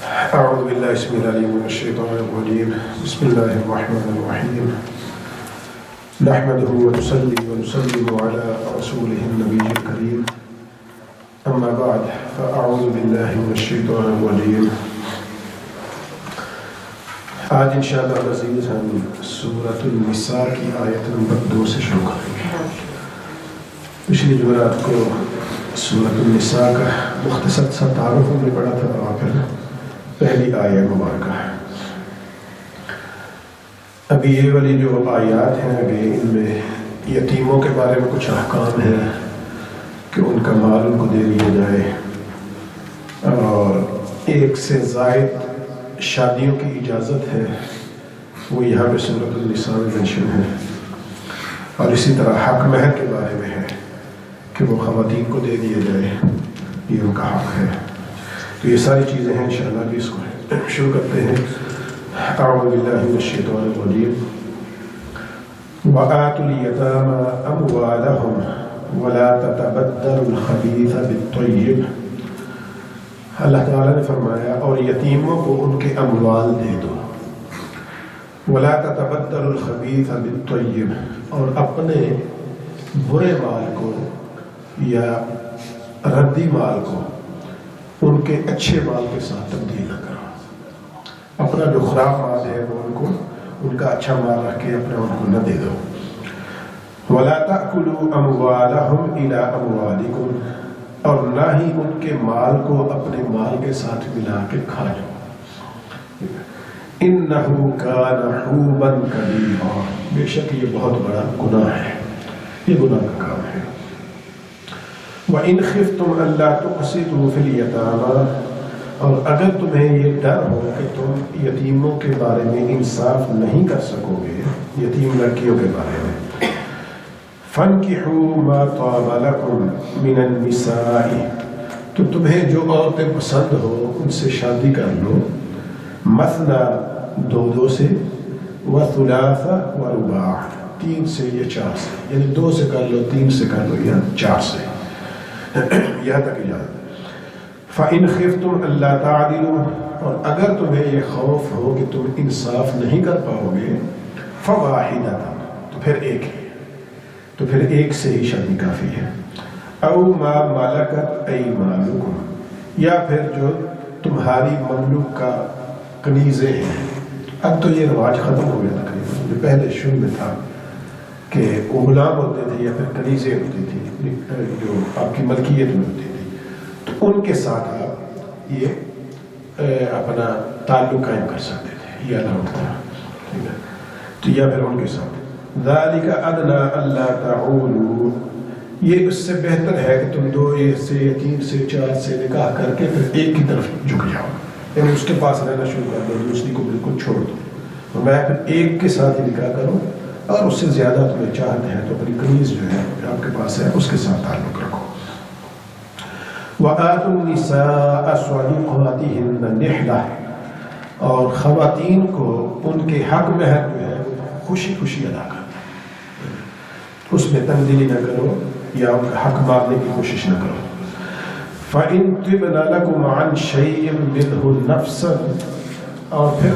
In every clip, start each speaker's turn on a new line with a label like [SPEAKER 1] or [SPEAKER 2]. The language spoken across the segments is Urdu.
[SPEAKER 1] أعوذ بالله السميع العليم من الشيطان الرجيم. بسم الله الرحمن الرحيم. نحمده ونصلي ونسلم على رسوله النبي الكريم. أما بعد فأعوذ بالله من الشيطان الرجيم. آج انشاءاللہ عزیز ہم سورۃ النساء کی آیت نمبر 2 سے شروع کریں گے. پچھلی جمعرات کو سورۃ النساء کا مختصر سا تعارف ہم نے پڑھا تھا اور پھر پہلی آیت مبارکہ ہے. ابھی یہ والی جو آیات ہیں ابھی ان میں یتیموں کے بارے میں کچھ احکام ہیں کہ ان کا مال ان کو دے دیا جائے، اور ایک سے زائد شادیوں کی اجازت ہے، وہ یہاں پہ سورۃ النساء میں مینشن ہے. اور اسی طرح حق مہر کے بارے میں ہے کہ وہ خواتین کو دے دیا جائے، یہ ان کا حق ہے. تو یہ ساری چیزیں ہیں. انشاءاللہ بھی اس کو شروع کرتے ہیں. اعوذ باللہ من الشیطان الرجیم. وآتوا اليتامى أموالهم ولا تتبدلوا الخبيث بالطيب. اللہ تعالیٰ نے فرمایا اور یتیموں کو ان کے اموال دے دو. ولا تتبدلوا الخبيث بالطيب، اور اپنے برے مال کو یا ردی مال کو ان کے اچھے مال کے ساتھ تبدیل نہ کرو. اپنا جو خراب مال ہے وہ ان کا اچھا مال رکھ کے اپنا ان کو نہ دے دو. ولا تأكلوا أموالهم إلى أموالكم، اور نہ ہی ان کے مال کو اپنے مال کے ساتھ ملا کے کھا جاؤ. إنه كان حوبا كبيرا، بے شک یہ بہت بڑا گناہ ہے، یہ گناہ کا کام ہے. وَإِنْ خِفْتُمْ أَلَّا تُقْسِطُوا فِي الْيَتَامَى، اور اگر تمہیں یہ ڈر ہو کہ تم یتیموں کے بارے میں انصاف نہیں کر سکو گے، یتیم لڑکیوں کے بارے میں، فَانْكِحُوا مَا طَابَ لَكُمْ مِنَ النِّسَاءِ، تو تمہیں جو عورتیں پسند ہو ان سے شادی کر لو. مَثْنَا، دو سے، وَثُلَاثَ وَرُبَاعَ، 3 سے یا 4 سے، یعنی 2 سے کر لو، 3 سے کر لو یا 4 سے، یہاں تک اجازت. فَإِنْ خِفْتُمْ أَلَّا تَعْدِلُوا، اور اگر تمہیں یہ خوف ہو کہ تم انصاف نہیں کر پاؤ گے، فَوَاحِدَةً، تو پھر ایک سے ہی شادی کافی ہے. أَوْ مَا مَلَكَتْ أَيْمَانُكُمْ، یا پھر جو تمہاری مملوک کا کنیزیں ہیں. اب تو یہ رواج ختم ہو گیا تقریباً، جو پہلے شروع میں تھا کہ غلام ہوتے تھے یا پھر کنیزیں ہوتی تھی جو آپ کی ملکیت میں ہوتی تھی، تو ان کے ساتھ آپ یہ اپنا تعلق قائم کر سکتے تھے، یہ الاؤڈ تھا. ٹھیک ہے، تو یا پھر ان کے ساتھ. ذَلِكَ أَدْنَىٰ أَلَّا تَعُولُوا، یہ اس سے بہتر ہے کہ تم 2 سے 3 سے 4 سے نکاح کر کے پھر ایک کی طرف جھک جاؤ، یعنی اس کے پاس رہنا شروع کر دو، دوسری کو بالکل چھوڑ دو، اور میں پھر ایک کے ساتھ ہی نکاح کروں. اور اس سے زیادہ تمہیں چاہتے ہیں تو اپنی کنیز جو ہے آپ کے پاس ہے اس کے ساتھ تعلق رکھو. وَآتُوا النِّسَاءَ صَدُقَاتِهِنَّ نِحْلَةً، اور خواتین کو ان کے حق مہر جو ہے خوشی خوشی ادا کرو، اس میں تنگدلی نہ کرو یا ان کا حق مارنے کی کوشش نہ کرو. فَإِن طِبْنَ لَكُمْ عَنْ شَيْءٍ مِّنْهُ نَفْسًا، اور پھر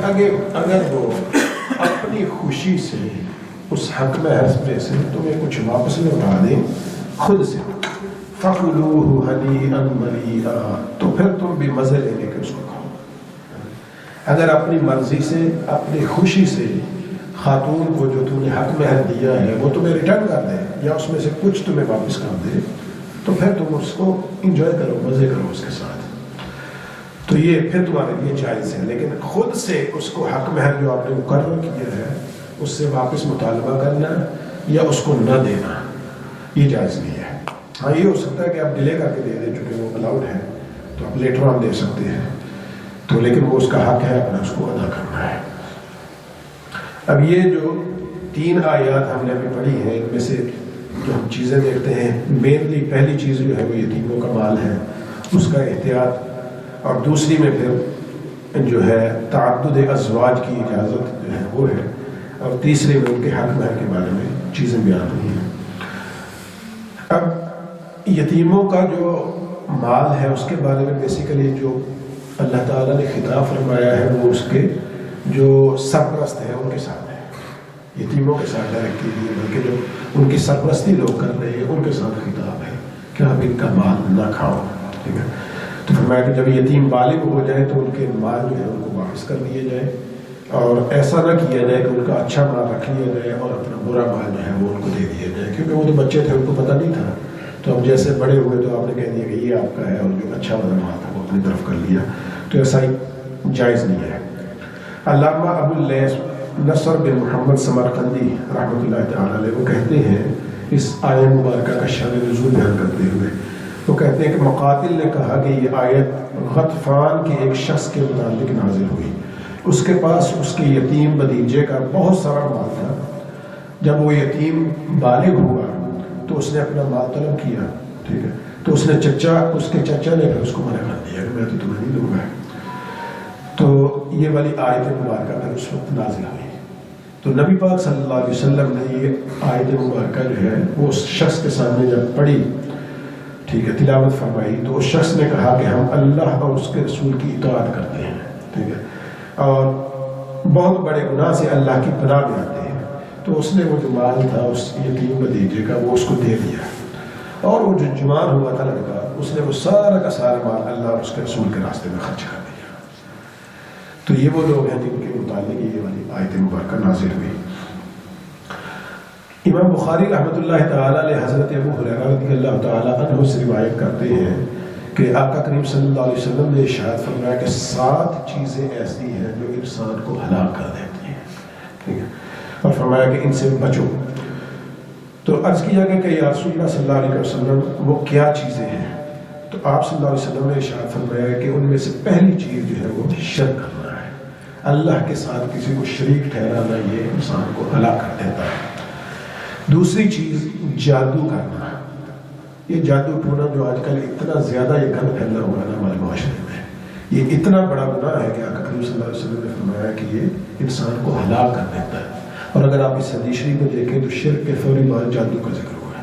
[SPEAKER 1] اگر وہ اپنی خوشی سے اس حق مہر میں سے تمہیں کچھ واپس لوٹا دیں خود سے، فَكُلُوهُ هَنِيئًا مَرِيئًا، تو پھر تم بھی مزے لے لے کے اس کو کھاؤ. اگر اپنی مرضی سے اپنی خوشی سے خاتون کو جو تم نے حق مہر دیا ہے وہ تمہیں ریٹرن کر دے یا اس میں سے کچھ تمہیں واپس کر دے، تو پھر تم اس کو انجوائے کرو، مزے کرو اس کے ساتھ، تو یہ پھر تمہارے لیے جائز ہے. لیکن خود سے اس کو حق مہر جو آپ نے مقرر کیا ہے اس سے واپس مطالبہ کرنا یا اس کو نہ دینا، یہ جائز نہیں ہے. ہاں یہ ہو سکتا ہے کہ آپ ڈیلے کر کے دے دیں، چونکہ وہ الاؤڈ ہے تو آپ لیٹر آن دے سکتے ہیں، تو لیکن وہ اس کا حق ہے اپنا اس کو ادا کرنا ہے. اب یہ جو 3 آیات ہم نے ابھی پڑھی ہیں، ان میں سے جو ہم چیزیں دیکھتے ہیں، مینلی پہلی چیز جو ہے وہ یتیموں کا مال ہے، اس کا احتیاط، اور دوسری میں پھر جو ہے تعدد ازواج کی اجازت جو ہے وہ ہے، اور تیسرے میں ان کے حق مہر کے بارے میں چیزیں بیان ہوئی ہیں. اب یتیموں کا جو مال ہے اس کے بارے میں بیسیکلی جو اللہ تعالیٰ نے خطاب فرمایا ہے وہ اس کے جو سرپرست ہیں ان کے ساتھ ہے، یتیموں کے ساتھ ڈائریکٹلی نہیں بلکہ جو ان کی سرپرستی لوگ کر رہے ہیں ان کے ساتھ خطاب ہے کہ آپ ان کا مال نہ کھاؤ، ٹھیک ہے. تو فرمایا کہ جب یتیم بالغ ہو جائے تو ان کے مال جو ہے ان کو واپس کر دیے جائے، اور ایسا نہ کیا جائے کہ ان کا اچھا مال رکھ لیا جائے اور اپنا برا مال جو ہے وہ ان کو دے دیا جائے، کیونکہ وہ تو بچے تھے ان کو پتہ نہیں تھا. تو اب جیسے بڑے ہوئے تو آپ نے کہہ دیا کہ یہ آپ کا ہے، اور جو اچھا والا مال تھا وہ اپنی طرف کر لیا، تو ایسا ہی جائز نہیں ہے. علامہ ابو اللیث نصر بن محمد سمرقندی رحمۃ اللہ تعالیٰ علیہ وہ کہتے ہیں اس آیت مبارکہ کا شان نزول بیان کرتے ہوئے، وہ کہتے ہیں کہ مقاتل نے کہا کہ یہ آیت غطفان کے ایک شخص کے متعلق نازل ہوئی، اس کے پاس اس کے یتیم بھتیجے کا بہت سارا مال تھا. جب وہ یتیم بالغ ہوا تو اس نے اپنا مال طلب کیا، ٹھیک ہے، تو اس کے چچا نے اس کو منع کر دیا کہ میں تو تمہیں نہیں دوں گا. تو یہ والی آیت مبارکہ پھر اس وقت نازل ہوئی. تو نبی پاک صلی اللہ علیہ وسلم نے یہ آیت مبارکہ جو ہے وہ اس شخص کے سامنے جب پڑھی، ٹھیک ہے، تلاوت فرمائی، تو اس شخص نے کہا کہ ہم اللہ اور اس کے رسول کی اطاعت کرتے ہیں، ٹھیک ہے، اور بہت بڑے گناہ سے اللہ کی پناہ میں آتے ہیں. تو اس نے وہ جو مال تھا اس یتیم بھتیجے کا وہ اس کو دے دیا، اور وہ جو جوان ہوا تھا لڑکا اس نے وہ سارا کا سارا مال اللہ اور اس کے رسول کے راستے میں خرچ کر دیا. تو یہ وہ لوگ ہیں جن کے متعلق یہ والی آیت مبارکہ نازل ہوئی. امام بخاری رحمۃ اللہ تعالیٰ علیہ حضرت ابو ہریرہ رضی اللہ تعالیٰ عنہ سے روایت کرتے ہیں کہ آقا کریم صلی اللہ علیہ وسلم نے ارشاد فرمایا کہ 7 چیزیں ایسی ہیں جو انسان کو ہلاک کر دیتی ہیں، ٹھیک ہے، اور فرمایا کہ ان سے بچو. تو عرض کیا کہ یا رسول اللہ صلی اللہ علیہ وسلم وہ کیا چیزیں ہیں؟ تو آپ صلی اللہ علیہ وسلم نے ارشاد فرمایا کہ ان میں سے پہلی چیز جو ہے وہ شرک کرنا ہے، اللہ کے ساتھ کسی کو شریک ٹھہرانا، یہ انسان کو ہلاک کر دیتا ہے. دوسری چیز جادو کرنا، یہ جادو ٹونا جو آج کل اتنا زیادہ یہ گند پھیلا ہوا ہے ہمارے معاشرے میں، یہ اتنا بڑا گناہ ہے کہ آقا کریم صلی اللہ علیہ وسلم نے فرمایا کہ یہ انسان کو ہلاک کر دیتا ہے. اور اگر آپ اس حدیث شریف میں دیکھیں تو شرک کے فوری بعد جادو کا ذکر ہوا ہے،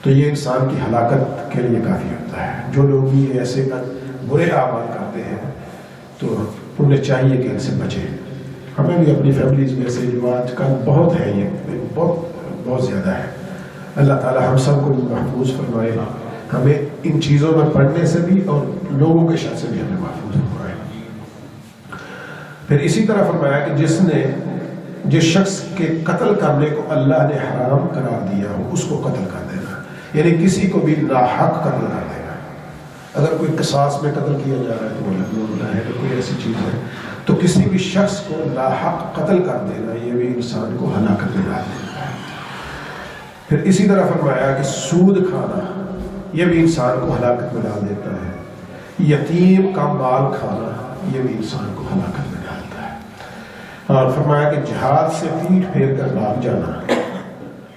[SPEAKER 1] تو یہ انسان کی ہلاکت کے لیے کافی ہوتا ہے. جو لوگ بھی ایسے برے اعمال کرتے ہیں تو انہیں چاہیے کہ ان سے بچیں. ہمیں بھی اپنی فیملیز میں سے جو آج کل بہت ہے، یہ بہت زیادہ ہے، اللہ تعالی ہم سب کو محفوظ فرمائے، ہمیں ان چیزوں میں پڑھنے سے بھی اور لوگوں کے شر سے بھی ہمیں محفوظ فرمائے. پھر اسی طرح فرمایا کہ جس شخص کے قتل کرنے کو اللہ نے حرام قرار دیا ہو اس کو قتل کر دینا، یعنی کسی کو بھی ناحق قتل کر دینا. اگر کوئی قصاص میں قتل کیا جا رہا ہے تو وہ گناہ ہے، اگر کوئی ایسی چیز ہے تو کسی بھی شخص کو ناحق قتل کر دینا یہ بھی انسان کو ہلاکت میں ڈال دیتا ہے. پھر اسی طرح فرمایا کہ سود کھانا یہ بھی انسان کو ہلاکت میں ڈال دیتا ہے. یتیم کا مال کھانا یہ بھی انسان کو ہلاکت میں ڈالتا ہے. اور فرمایا کہ جہاد سے پیٹھ پھیر کر بھاگ جانا،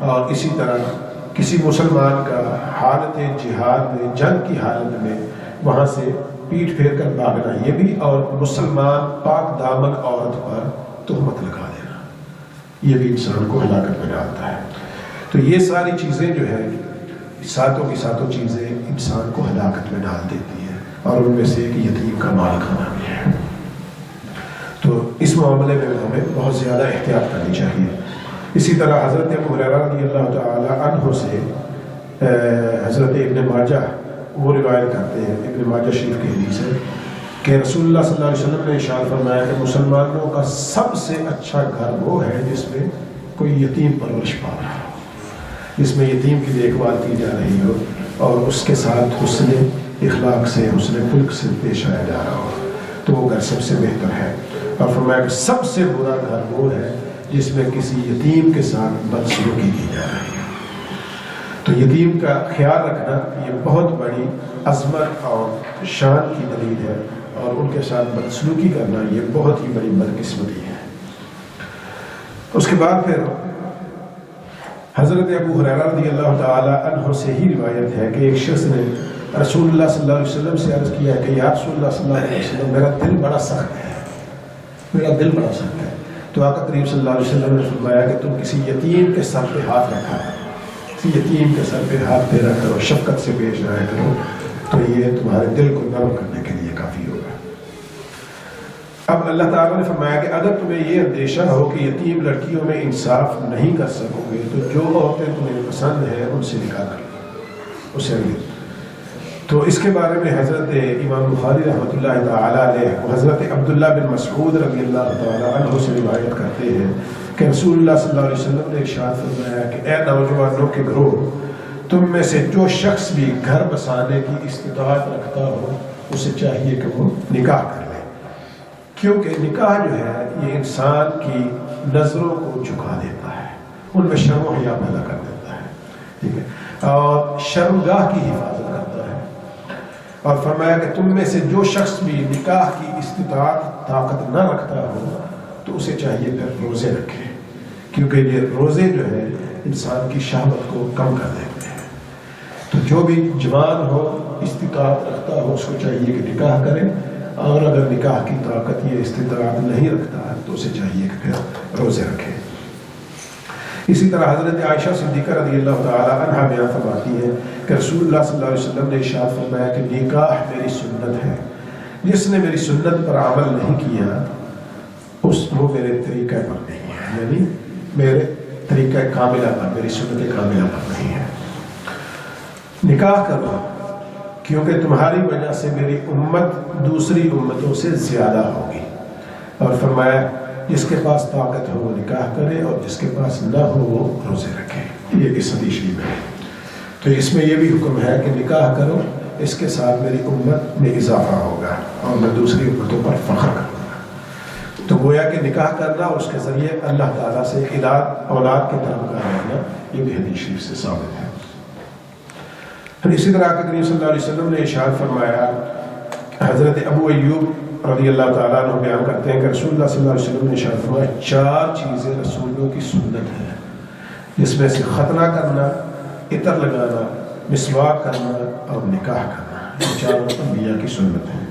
[SPEAKER 1] اور اسی طرح کسی مسلمان کا حالت جہاد میں جنگ کی حالت میں وہاں سے پیٹھ پھیر کر بھاگنا یہ بھی، اور مسلمان پاک دامن عورت پر تہمت لگا دینا یہ بھی انسان کو ہلاکت میں ڈالتا ہے. تو یہ ساری چیزیں جو ہے ساتوں کی ساتوں چیزیں انسان کو ہلاکت میں ڈال دیتی ہیں، اور ان میں سے ایک یتیم کا مال کھانا بھی ہے. تو اس معاملے میں ہمیں بہت زیادہ احتیاط کرنی چاہیے. اسی طرح حضرت ابو ہریرہ رضی اللہ تعالی عنہ سے حضرت ابن ماجہ وہ روایت کرتے ہیں، ابن ماجہ شریف کی حدیث ہے کہ رسول اللہ صلی اللہ علیہ وسلم نے ارشاد فرمایا کہ مسلمانوں کا سب سے اچھا گھر وہ ہے جس میں کوئی یتیم پرورش پا رہا ہو، جس میں یتیم کی دیکھ بھال کی جا رہی ہو اور اس کے ساتھ حسن اخلاق سے حسن خلق سے پیش آیا جا رہا ہو، تو وہ گھر سب سے بہتر ہے. اور فرمایا کہ سب سے برا گھر وہ ہے جس میں کسی یتیم کے ساتھ بدسلوکی کی جا رہی ہے. تو یتیم کا خیال رکھنا یہ بہت بڑی عظمت اور شان کی دلیل ہے، اور ان کے ساتھ بدسلوکی کرنا یہ بہت ہی بڑی بدقسمتی ہے. اس کے بعد پھر حضرت ابو ہریرہ رضی اللہ تعالی عنہ سے ہی روایت ہے کہ ایک شخص نے رسول اللہ صلی اللہ علیہ وسلم سے عرض کیا کہ یا رسول اللہ صلی اللہ علیہ وسلم میرا دل بڑا سخت ہے، میرا دل بڑا سخت ہے. تو آقا کریم صلی اللہ علیہ وسلم نے فرمایا کہ تم کسی یتیم کے سر پہ ہاتھ رکھا ہے، کسی یتیم کے سر پہ ہاتھ پھیرا کرو، شفقت سے پیش آیا کرو، تو یہ تمہارے دل کو نرم کرنے کے لیے کافی ہوگا. اب اللہ تعالیٰ نے فرمایا کہ اگر تمہیں یہ اندیشہ ہو کہ یتیم لڑکیوں میں انصاف نہیں کر سکو گے تو جو عورتیں تمہیں پسند ہیں ان سے نکاح کر لو، اسے انگیز۔ تو اس کے بارے میں حضرت امام بخاری رحمۃ اللہ تعالیٰ علیہ حضرت عبداللہ بن مسعود رضی اللہ تعالیٰ عنہ سے روایت کرتے ہیں کہ رسول اللہ صلی اللہ علیہ وسلم نے ارشاد فرمایا کہ اے نوجوانوں کے گروہ، تم میں سے جو شخص بھی گھر بسانے کی استطاعت رکھتا ہو اسے چاہیے کہ وہ نکاح کر لے، کیونکہ نکاح جو ہے یہ انسان کی نظروں کو جھکا دیتا ہے، ان میں شرم و حیا پیدا کر دیتا ہے، ٹھیک ہے، اور شرمگاہ کی حفاظت کرتا ہے۔ اور فرمایا کہ تم میں سے جو شخص بھی نکاح کی استطاعت طاقت نہ رکھتا ہو تو اسے چاہیے پھر روزے رکھے، کیونکہ یہ روزے جو ہے انسان کی شہوت کو کم کر دیتے ہیں۔ تو جو بھی جوان ہو، استطاعت رکھتا ہو، اس کو چاہیے کہ نکاح کرے، اور اگر نکاح کی طاقت یا استطاعت نہیں رکھتا ہے تو اسے چاہیے کہ پھر روزے رکھے۔ اسی طرح حضرت عائشہ صدیقہ رضی اللہ تعالی عنہ بیان فرماتی ہے کہ رسول اللہ صلی اللہ علیہ وسلم نے ارشاد فرمایا کہ نکاح میری سنت ہے، جس نے میری سنت پر عمل نہیں کیا وہ میرے طریقہ پر نہیں ہے، یعنی میرے طریقہ کاملہ پر، میری سنت کاملہ پر نہیں ہے۔ نکاح کرو کیونکہ تمہاری وجہ سے میری امت دوسری امتوں سے زیادہ ہوگی، اور فرمایا جس کے پاس طاقت ہو وہ نکاح کرے اور جس کے پاس نہ ہو وہ روزے رکھے۔ یہ اس حدیث شریف میں ہے۔ تو اس میں یہ بھی حکم ہے کہ نکاح کرو، اس کے ساتھ میری امت میں اضافہ ہوگا اور میں دوسری امتوں پر فخر کروں گا۔ تو گویا کہ نکاح کرنا اور اس کے ذریعے اللہ تعالیٰ سے اولاد کے طلبگار رہنا، یہ بھی حدیث شریف سے ثابت ہے۔ پھر اسی طرح آقا کریم صلی اللہ علیہ وسلم نے ارشاد فرمایا، حضرت ابو ایوب رضی اللہ تعالیٰ عنہ بیان کرتے ہیں کہ رسول اللہ صلی اللہ علیہ وسلم نے ارشاد فرمایا 4 چیزیں رسولوں کی سنت ہیں، جس میں سے ختنہ کرنا، عطر لگانا، مسواک کرنا اور نکاح کرنا، یہ 4 انبیاء کی سنت ہیں۔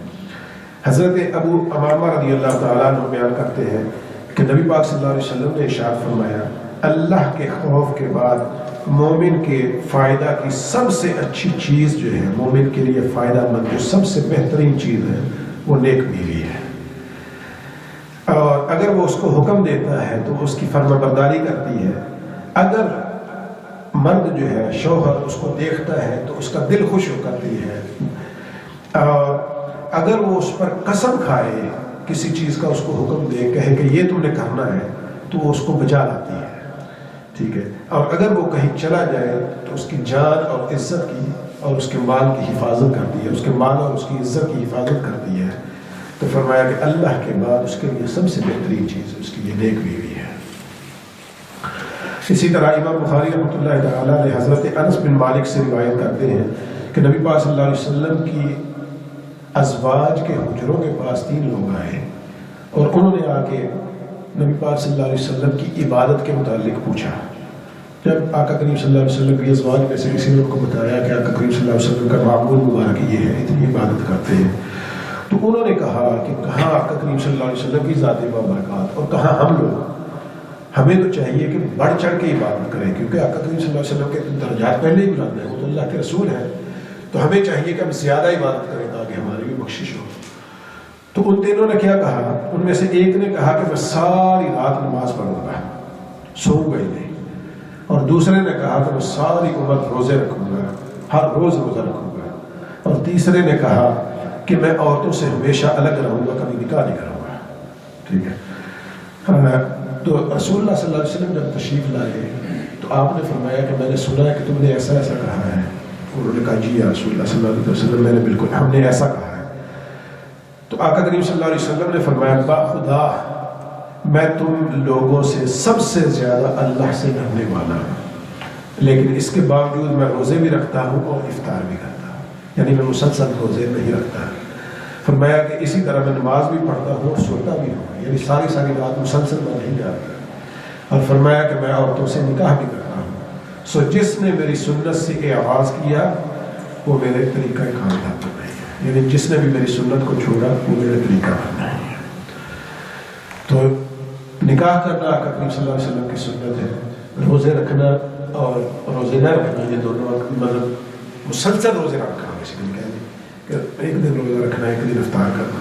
[SPEAKER 1] حضرت ابو امامہ رضی اللہ تعالیٰ عنہ بیان کرتے ہیں کہ نبی پاک صلی اللہ علیہ وسلم نے ارشاد فرمایا اللہ کے خوف کے بعد مومن کے فائدہ کی سب سے اچھی چیز جو ہے، مومن کے لیے فائدہ مند جو سب سے بہترین چیز ہے وہ نیک بیوی ہے، اور اگر وہ اس کو حکم دیتا ہے تو اس کی فرما برداری کرتی ہے، اگر مرد جو ہے شوہر اس کو دیکھتا ہے تو اس کا دل خوش ہو کرتی ہے، اور اگر وہ اس پر قسم کھائے کسی چیز کا، اس کو حکم دے کہے کہ یہ تم نے کرنا ہے تو وہ اس کو بجا لاتی ہے، ٹھیک ہے، اور اگر وہ کہیں چلا جائے تو اس کی جان اور عزت کی اور اس کے مال کی حفاظت کرتی ہے، اس کے مال اور اس کی عزت کی حفاظت کرتی ہے۔ تو فرمایا کہ اللہ کے بعد اس کے لیے سب سے بہترین چیز اس کی یہ نیک بیوی ہے۔ اسی طرح امام بخاری رحمۃ اللہ تعالیٰ نے حضرت انس بن مالک سے روایت کرتے ہیں کہ نبی پاک صلی اللہ علیہ وسلم کی ازواج کے حجروں کے پاس 3 لوگ آئے اور انہوں نے آ کے نبی پاک صلی اللہ علیہ وسلم کی عبادت کے متعلق پوچھا۔ جب آقا کریم صلی اللہ علیہ وسلم کی ازواج میں سے کسی نے ان کو بتایا کہ آقا کریم صلی اللہ علیہ وسلم کا معمول مبارک یہ ہے، اتنی عبادت کرتے ہیں، تو انہوں نے کہا کہ کہاں آقا کریم صلی اللہ علیہ وسلم کی ذات بابرکات اور کہاں ہم لوگ، ہمیں تو چاہیے کہ بڑھ چڑھ کے عبادت کریں، کیونکہ آقا کریم صلی اللہ علیہ وسلم کے درجات پہلے ہی بلند ہیں، وہ تو اللہ کے رسول ہیں، تو ہمیں چاہیے کہ ہم زیادہ عبادت کریں تاکہ ہماری بھی بخشش ہو۔ تو ان تینوں نے کیا کہا؟ ان میں سے ایک نے کہا کہ میں ساری رات نماز پڑھوں گا، سوؤں گا ہی نہیں، اور دوسرے نے کہا کہ میں ساری عمر روزے رکھوں گا، ہر روز روزہ رکھوں گا، اور تیسرے نے کہا کہ میں عورتوں سے ہمیشہ الگ رہوں گا، کبھی نکاح نہیں کروں گا، ٹھیک ہے۔ تو رسول اللہ صلی اللہ علیہ وسلم جب تشریف لائے تو آپ نے فرمایا کہ میں نے سنا ہے کہ تم نے ایسا ایسا کہا ہے۔ انہوں نے کہا جی یا رسول اللہ صلی اللہ علیہ وسلم، میں نے بالکل، ہم نے ایسا کہا ہے۔ تو آقا کریم صلی اللہ علیہ وسلم نے فرمایا باخدا میں تم لوگوں سے سب سے زیادہ اللہ سے ڈرنے والا ہوں، لیکن اس کے باوجود میں روزے بھی رکھتا ہوں اور افطار بھی کرتا ہوں، یعنی میں مسلسل روزے نہیں رکھتا۔ فرمایا کہ اسی طرح میں نماز بھی پڑھتا ہوں اور سوتا بھی ہوں، یعنی ساری رات مسلسل میں نہیں جاتا، اور فرمایا کہ میں عورتوں سے نکاح بھی کرتا ہوں۔ سو جس نے میری سنت سے آغاز کیا وہ میرے طریقہ کاملہ پر نہیں ہے، یعنی جس نے بھی میری سنت کو چھوڑا وہ میرے طریقہ پر نہیں ہے۔ تو نکاح کرنا آقا کریم صلی اللہ علیہ وسلم کی سنت ہے، روزے رکھنا اور روزے نہ رکھنا، یہ دونوں مطلب مسلسل روزے رکھنا، کہ ایک دن روزہ رکھنا، ایک دن افطار کرنا،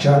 [SPEAKER 1] 4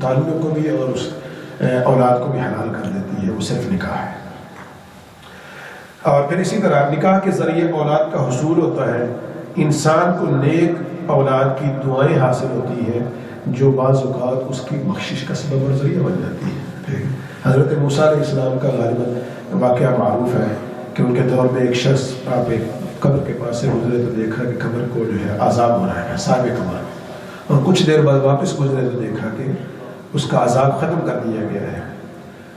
[SPEAKER 1] تعلق کو بھی اور اس اولاد کو بھی حلال کر دیتی ہے وہ صرف نکاح ہے. اور پھر اسی طرح نکاح کے ذریعے اولاد کا حصول ہوتا ہے. انسان کو نیک اولاد کی دعائیں حاصل ہوتی ہے جو بعض اوقات اس کی بخشش کا سبب اور ذریعہ بن جاتی ہے. حضرت موسیٰ علیہ السلام کا غالباً واقعہ معروف ہے کہ ان کے دور میں ایک شخص آپ ایک قبر کے پاس سے گزرے تو دیکھا کہ قبر کو جو ہے عذاب ہو رہا ہے صاحب قبر, اور کچھ دیر بعد واپس گزرے تو دیکھا کہ اس کا عذاب ختم کر دیا گیا ہے.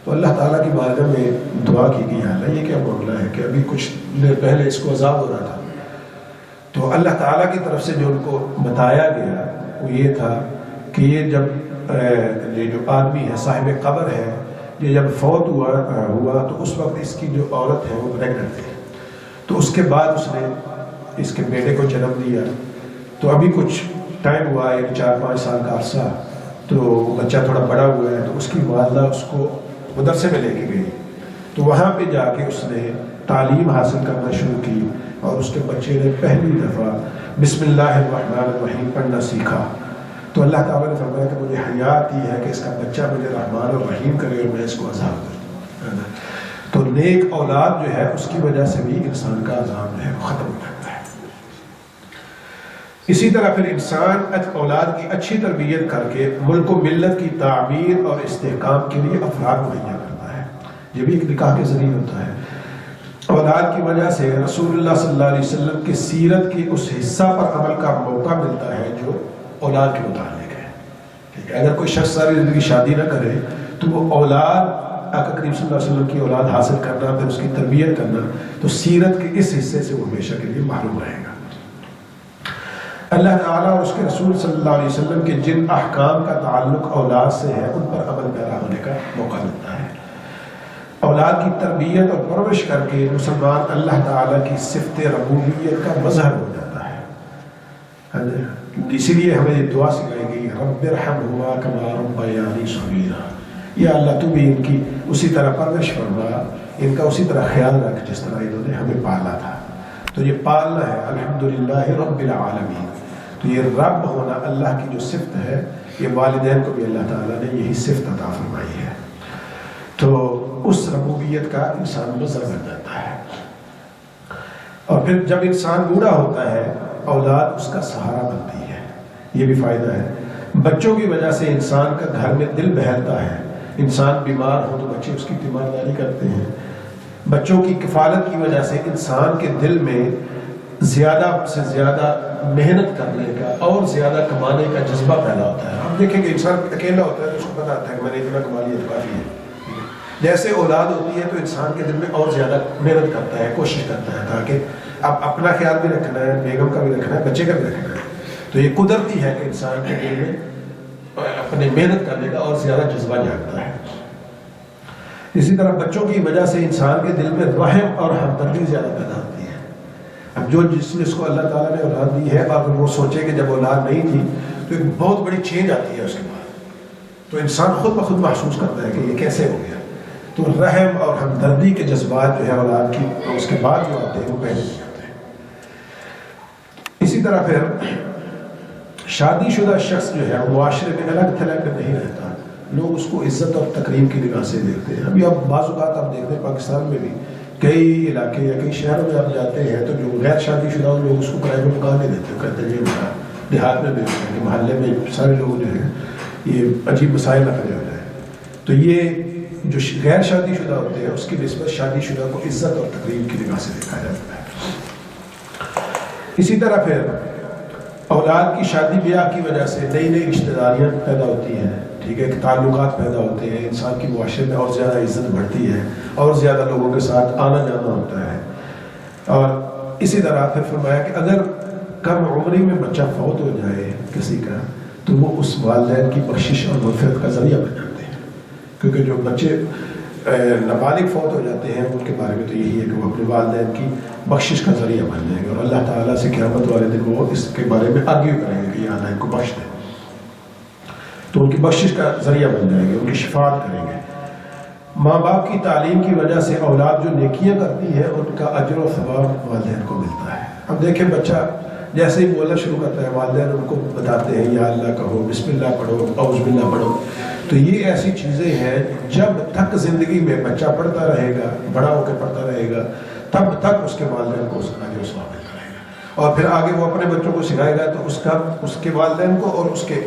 [SPEAKER 1] تو اللہ تعالیٰ کی بارگاہ میں دعا کی گئی ہے یہ کیا معاملہ ہے کہ ابھی کچھ دیر پہلے اس کو عذاب ہو رہا تھا. تو اللہ تعالیٰ کی طرف سے جو ان کو بتایا گیا وہ یہ تھا کہ یہ جب یہ جو آدمی ہے صاحب قبر ہے یہ جب فوت ہوا تو اس وقت اس کی جو عورت ہے وہ پریگننٹ تھی. تو اس کے بعد اس نے اس کے بیٹے کو جنم دیا. تو ابھی کچھ ٹائم ہوا ہے 4-5 سال کا عرصہ, تو بچہ تھوڑا بڑا ہوا ہے. تو اس کی والدہ اس کو مدرسے میں لے کے گئی. تو وہاں پہ جا کے اس نے تعلیم حاصل کرنا شروع کی اور اس کے بچے نے پہلی دفعہ بسم اللہ الرحمن الرحیم پڑھنا سیکھا. تو اللہ تعالیٰ نے فرمایا کہ مجھے حیا آتی ہے کہ اس کا بچہ مجھے رحمان اور رحیم کرے اور میں اس کو عذاب کروں. تو نیک اولاد جو ہے اس کی وجہ سے بھی انسان کا عذاب جو ہے وہ ختم ہو جاتا ہے. اسی طرح پھر انسان اولاد کی اچھی تربیت کر کے ملک و ملت کی تعمیر اور استحکام کے لیے افراد مہیا کرتا ہے. یہ بھی ایک نکاح کے ذریعے ہوتا ہے. اولاد کی وجہ سے رسول اللہ صلی اللہ علیہ وسلم کی سیرت کے اس حصہ پر عمل کا موقع ملتا ہے جو اولاد کے متعلق ہے. ٹھیک ہے, اگر کوئی شخص ساری زندگی شادی نہ کرے تو وہ اولاد آقا کریم صلی اللہ علیہ وسلم کی اولاد حاصل کرنا پھر اس کی تربیت کرنا تو سیرت کے اس حصے سے وہ ہمیشہ کے لیے محروم رہے گا. اللہ تعالیٰ اور اس کے رسول صلی اللہ علیہ وسلم کے جن احکام کا تعلق اولاد سے ہے ان پر عمل پیرا ہونے کا موقع ملتا ہے. اولاد کی تربیت اور پرورش کر کے مسلمان اللہ تعالیٰ کی صفت ربوبیت کا مظہر ہو جاتا ہے. اسی لیے ہمیں یہ دعا سکھائی گئی رب ارحمہما کما ربیانی صغیرا. یا اللہ تو بھی ان کی اسی طرح پرورش فرما, ان کا اسی طرح خیال رکھ جس طرح انہوں نے ہمیں پالا تھا. تو یہ پالنا ہے الحمدللہ رب العالمین. تو یہ رب ہونا اللہ کی جو صفت ہے یہ والدین کو بھی اللہ تعالیٰ نے یہی صفت عطا فرمائی ہے. تو اس ربوبیت کا انسان مظہر بن جاتا ہے. اور پھر جب انسان بوڑھا ہوتا ہے اولاد اس کا سہارا بنتی ہے. یہ بھی فائدہ ہے. بچوں کی وجہ سے انسان کا گھر میں دل بہلتا ہے. انسان بیمار ہو تو بچے اس کی تیمارداری کرتے ہیں. بچوں کی کفالت کی وجہ سے انسان کے دل میں زیادہ سے زیادہ محنت کرنے کا اور زیادہ کمانے کا جذبہ پیدا ہوتا ہے. ہم دیکھیں کہ انسان اکیلا ہوتا ہے تو اس کو پتہ ہوتا ہے کہ میں نے اتنا کما لیا تو کافی ہے. جیسے اولاد ہوتی ہے تو انسان کے دل میں اور زیادہ محنت کرتا ہے, کوشش کرتا ہے تاکہ اب اپنا خیال بھی رکھنا ہے, بیگم کا بھی رکھنا ہے, بچے کا بھی رکھنا ہے. تو یہ قدرتی ہے کہ انسان کے دل میں اپنے محنت کرنے کا اور زیادہ جذبہ جاگتا ہے. اسی طرح بچوں کی وجہ سے انسان کے دل میں رحم اور ہمدردی زیادہ پیدا ہوتی ہے. اب جس کو اللہ تعالیٰ نے اولاد دی ہے اور وہ سوچے کہ جب اولاد نہیں تھی تو ایک بہت بڑی چینج آتی ہے اس کے بعد, تو انسان خود بخود محسوس کرتا ہے کہ یہ کیسے ہو گیا. تو رحم اور ہمدردی کے جذبات جو ہے اولاد کی اس کے بعد جو آتے ہیں وہ پہلے نہیں آتے ہیں. اسی طرح پھر شادی شدہ شخص جو ہے معاشرے میں الگ تھلگ کر نہیں رہتا. لوگ اس کو عزت اور تکریم کی نگاہ سے دیکھتے ہیں. ابھی اب بعض اوقات آپ دیکھتے ہیں پاکستان میں بھی کئی علاقے یا کئی شہروں میں آپ جاتے ہیں تو جو غیر شادی شدہ لوگ اس کو کرائے پہ مکان نہیں دیتے. کہتے ہیں یہ دیہات میں بھی کہ محلے میں سارے لوگ جو ہیں یہ عجیب مسائل نہ کھڑے ہو جائیں. تو یہ جو غیر شادی شدہ ہوتے ہیں اس کی نسبت شادی شدہ کو عزت اور تقریب کی نگاہ سے دیکھا جاتا ہے. اسی طرح پھر اولاد کی شادی بیاہ کی وجہ سے نئی نئی رشتہ داریاں پیدا ہوتی ہیں. ٹھیک ہے, تعلقات پیدا ہوتے ہیں. انسان کی معاشرے میں اور زیادہ عزت بڑھتی ہے اور زیادہ لوگوں کے ساتھ آنا جانا ہوتا ہے. اور اسی طرح پھر فرمایا کہ اگر کم عمری میں بچہ فوت ہو جائے کسی کا تو وہ اس والدین کی بخشش اور مغفرت کا ذریعہ بن جاتے ہیں. کیونکہ جو بچے نابالغ فوت ہو جاتے ہیں ان کے بارے میں تو یہی ہے کہ وہ اپنے والدین کی بخشش کا ذریعہ بن جائیں گے اور اللہ تعالیٰ سے قیامت والے دن وہ اس کے بارے میں آرگیو کریں گے کہ یہ اللہ ان کو بخش دیں. تو ان کی بخشش کا ذریعہ بن جائیں گے, ان کی شفاعت کریں گے. ماں باپ کی تعلیم کی وجہ سے اولاد جو نیکیاں کرتی ہے ان کا اجر و ثواب والدین کو ملتا ہے. اب دیکھیں بچہ جیسے ہی بولنا شروع کرتا ہے والدین ان کو بتاتے ہیں یا اللہ کہو، بسم اللہ پڑھو، اعوذ باللہ پڑھو. تو یہ ایسی چیزیں ہیں جب تک زندگی میں بچہ پڑھتا رہے گا، بڑا ہو کے پڑھتا رہے گا، تب تک اس کے والدین کو اس کا جو ثواب ملتا رہے گا. اور پھر آگے وہ اپنے بچوں کو سکھائے گا تو اس کے والدین کو اور اس کے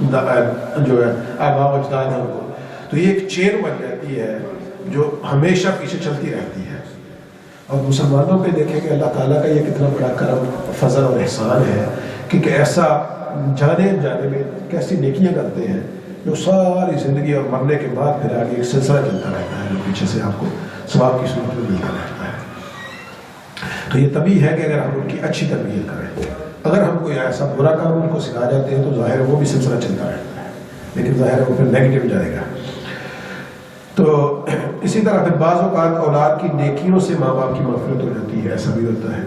[SPEAKER 1] جو ہے آباء و اجداد ہیں ان کو. تو یہ ایک چین بن جاتی ہے جو ہمیشہ پیچھے چلتی رہتی ہے. اور مسلمانوں پہ دیکھیں کہ اللہ تعالیٰ کا یہ کتنا بڑا کرم، فضل اور احسان ہے کہ ایسا جانے میں کیسی نیکیاں کرتے ہیں جو ساری زندگی اور مرنے کے بعد پھر آگے ایک سلسلہ چلتا رہتا ہے جو پیچھے سے آپ کو ثواب کی صورت میں ملتا رہتا ہے. تو یہ طبیعی ہے کہ اگر ہم ان کی اچھی تربیت کریں. اگر ہم کوئی ایسا برا کام ان کو سکھا جاتے ہیں تو ظاہر ہے وہ بھی سلسلہ چلتا رہتا ہے، لیکن ظاہر ہے وہ پھر نیگیٹو جائے گا. تو اسی طرح پھر بعض اوقات اولاد کی نیکیوں سے ماں باپ کی مغفرت ہو جاتی ہے. ایسا بھی ہوتا ہے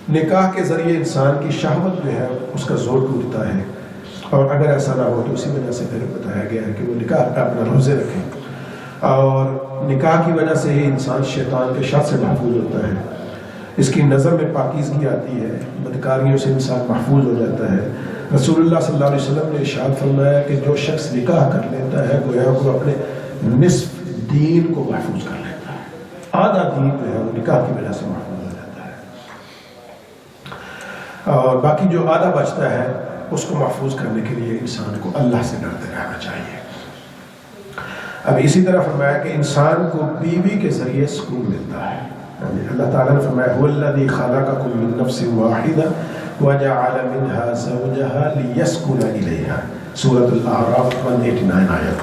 [SPEAKER 1] نکاح کے ذریعے انسان کی شہوت جو ہے اس کا زور ٹوٹتا ہے. اور اگر ایسا نہ ہو تو اسی وجہ سے پھر بتایا گیا ہے کہ وہ نکاح کا اپنا روزے رکھیں. اور نکاح کی وجہ سے ہی انسان شیطان کے شر سے محفوظ ہوتا ہے. اس کی نظر میں پاکیزگی آتی ہے، بدکاریوں سے انسان محفوظ ہو جاتا ہے. رسول اللہ صلی اللہ علیہ وسلم نے ارشاد فرمایا کہ جو شخص نکاح کر لیتا ہے گویا وہ اپنے نصف دین کو محفوظ کر لیتا ہے. آدھا دین جو ہے وہ نکاح کی وجہ سے محفوظ ہو جاتا ہے، اور باقی جو آدھا بچتا ہے اس کو محفوظ کرنے کے لیے انسان کو اللہ سے ڈرتے رہنا چاہیے. اب اسی طرح فرمایا کہ انسان کو بیوی کے ذریعے سکون ملتا ہے. اللہ تعالیٰ نے فرمایا هو الذی خلقکم من نفس واحدہ وجعل منها زوجها لیسکن الیہا، سورۃ الاعراف 189 آیت.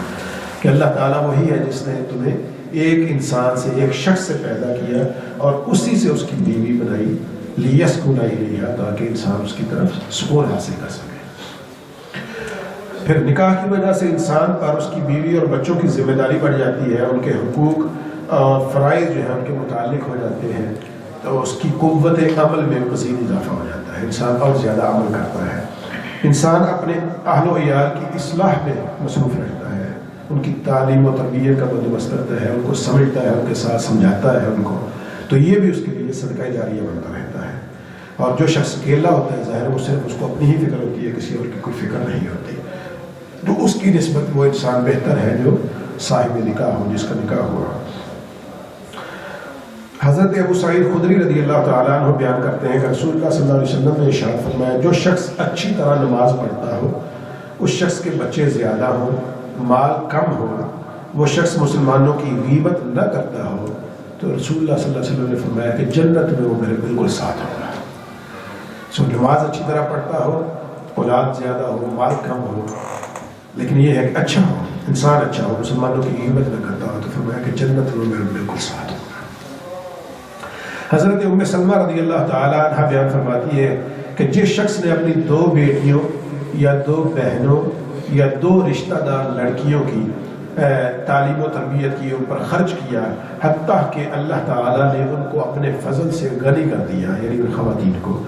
[SPEAKER 1] کہ اللہ تعالیٰ وہی ہے جس نے تمہیں ایک انسان سے، ایک شخص سے پیدا کیا اور اسی سے اس کی بیوی بنائی، لیسکن الیہا، تاکہ انسان اس کی طرف سکون حاصل کر سکے. پھر نکاح کی وجہ سے انسان پر اس کی بیوی اور بچوں کی ذمہ داری بڑھ جاتی ہے. ان کے حقوق اور فرائض جو ہیں ان کے متعلق ہو جاتے ہیں، تو اس کی قوت عمل میں مزید اضافہ ہو جاتا ہے. انسان اور زیادہ عمل کرتا ہے. انسان اپنے اہل و عیال کی اصلاح میں مصروف رہتا ہے، ان کی تعلیم و تربیت کا بندوبست کرتا ہے، ان کو سمجھتا ہے، ان کے ساتھ سمجھاتا ہے ان کو. تو یہ بھی اس کے لیے صدقہ جاریہ بنتا رہتا ہے. اور جو شخص اکیلا ہوتا ہے ظاہر وہ صرف اس کو اپنی ہی فکر ہوتی ہے، کسی اور کی کوئی فکر نہیں ہوتی. تو اس کی نسبت وہ انسان بہتر ہے جو صاحب نکاح ہو، جس کا نکاح ہوا. حضرت ابو سعید خدری رضی اللہ تعالیٰ عنہ بیان کرتے ہیں کہ رسول اللہ صلی اللہ علیہ وسلم نے ارشاد فرمایا جو شخص اچھی طرح نماز پڑھتا ہو، اس شخص کے بچے زیادہ ہوں، مال کم ہو، وہ شخص مسلمانوں کی غیبت نہ کرتا ہو، تو رسول اللہ صلی اللہ علیہ وسلم نے فرمایا کہ جنت میں وہ میرے بالکل ساتھ ہوگا. نماز اچھی طرح پڑھتا ہو، اولاد زیادہ ہو، مال کم ہو، لیکن یہ ہے کہ اچھا ہو، انسان اچھا ہو، مسلمانوں کی غیبت نہ کرتا ہو، تو فرمایا کہ جنت میں میرے بالکل ساتھ ہوگا. حضرت ام سلمہ رضی اللہ تعالیٰ عنہ بیان فرماتی ہے کہ جس شخص نے اپنی 2 بیٹیوں یا 2 بہنوں یا 2 رشتہ دار لڑکیوں کی تعلیم و تربیت کی، ان پر خرچ کیا، حتیٰ کہ اللہ تعالیٰ نے ان کو اپنے فضل سے غنی کر دیا، یعنی ان خواتین کو،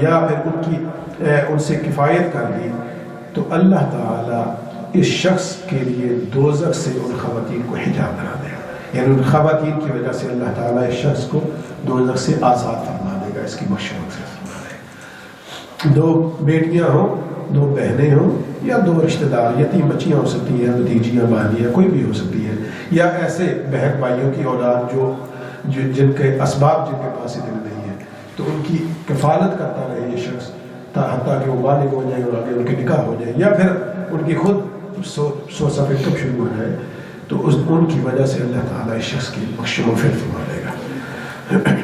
[SPEAKER 1] یا پھر ان سے کفایت کر دی، تو اللہ تعالیٰ اس شخص کے لیے دوزخ سے ان خواتین کو حجاب بنا دے گا. یعنی ان خواتین کی وجہ سے اللہ تعالیٰ اس شخص کو دوزخ سے آزاد فرما دے گا، اس کی مشورت سے فرما دے گا. 2 بیٹیاں ہوں، 2 بہنیں ہوں، یا 2 رشتہ دار، یتیم بچیاں ہو سکتی ہیں، بھتیجیاں، بھانجیاں، کوئی بھی ہو سکتی ہے، یا ایسے بہن بھائیوں کی اولاد جو جن کے اسباب جن کے پاس اتنے نہیں ہیں، تو ان کی کفالت کرتا رہے یہ شخص حتیٰ کہ وہ بالغ ہو جائیں اور آگے ان کے نکاح ہو جائے، یا پھر ان کی خود سوچا کب شروع ہو جائے، تو ان کی وجہ سے اللہ تعالیٰ اس شخص کی بخش و مغفرت فرما دے گا.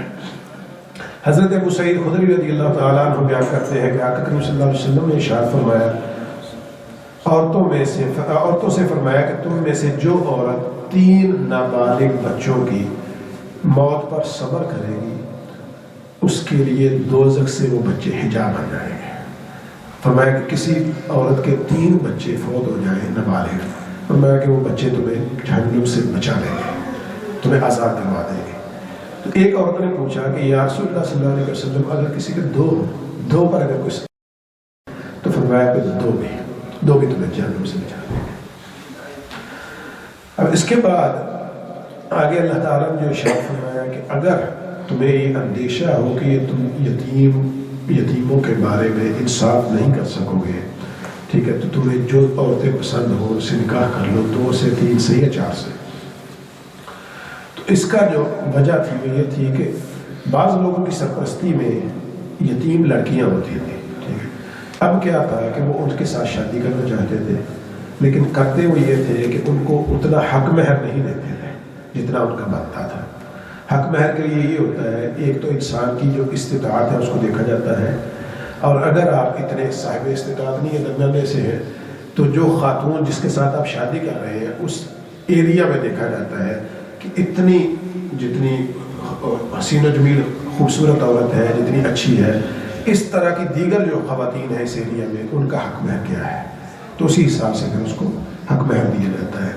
[SPEAKER 1] حضرت ابو سعید خدری رضی اللہ تعالیٰ عنہ بیان کرتے ہیں کہ آقا کریم صلی اللہ علیہ وسلم نے ارشاد فرمایا، عورتوں سے فرمایا کہ تم میں سے جو عورت 3 نابالغ بچوں کی موت پر صبر کرے گی، اس کے لیے دوزخ سے وہ بچے حجاب بن جائیں گے. فرمایا کہ کسی عورت کے 3 بچے فوت ہو جائیں نابالغ، فرمایا کہ وہ بچے تمہیں جہنم سے بچا لیں گے، تمہیں آزاد کروا دیں گے. تو ایک عورت نے پوچھا کہ یا رسول اللہ صلی اللہ علیہ وسلم اگر کسی کے 2 پر اگر کچھ، تو فرمایا کہ 2 بھی تمہیں جہنم سے بچا دیں گے. اب اس کے بعد آگے اللہ تعالیٰ نے جو ارشاد فرمایا کہ اگر تمہیں یہ اندیشہ ہو کہ یہ تم یتیم یتیموں کے بارے میں انصاف نہیں کر سکو گے، ٹھیک ہے، تو تمہیں جو عورتیں پسند ہو ان سے نکاح کر لو، 2 سے 3 سے یا 4 سے۔ تو اس کا جو وجہ تھی وہ یہ تھی کہ بعض لوگوں کی سرپرستی میں یتیم لڑکیاں ہوتی تھیں، ٹھیک ہے۔ اب کیا تھا کہ وہ ان کے ساتھ شادی کرنا چاہتے تھے، لیکن کرتے وہ یہ تھے کہ ان کو اتنا حق مہر نہیں دیتے تھے جتنا ان کا بنتا تھا۔ حق مہر کے لیے یہ ہوتا ہے، ایک تو انسان کی جو استطاعت ہے اس کو دیکھا جاتا ہے، اور اگر آپ اتنے صاحب استطاعت نہیں ہے، درمیانے سے ہے، تو جو خاتون جس کے ساتھ آپ شادی کر رہے ہیں اس ایریا میں دیکھا جاتا ہے کہ جتنی حسین و جمیل خوبصورت عورت ہے، جتنی اچھی ہے، اس طرح کی دیگر جو خواتین ہیں اس ایریا میں ان کا حق مہر کیا ہے، تو اسی حساب سے پھر اس کو حق مہر دیا جاتا ہے۔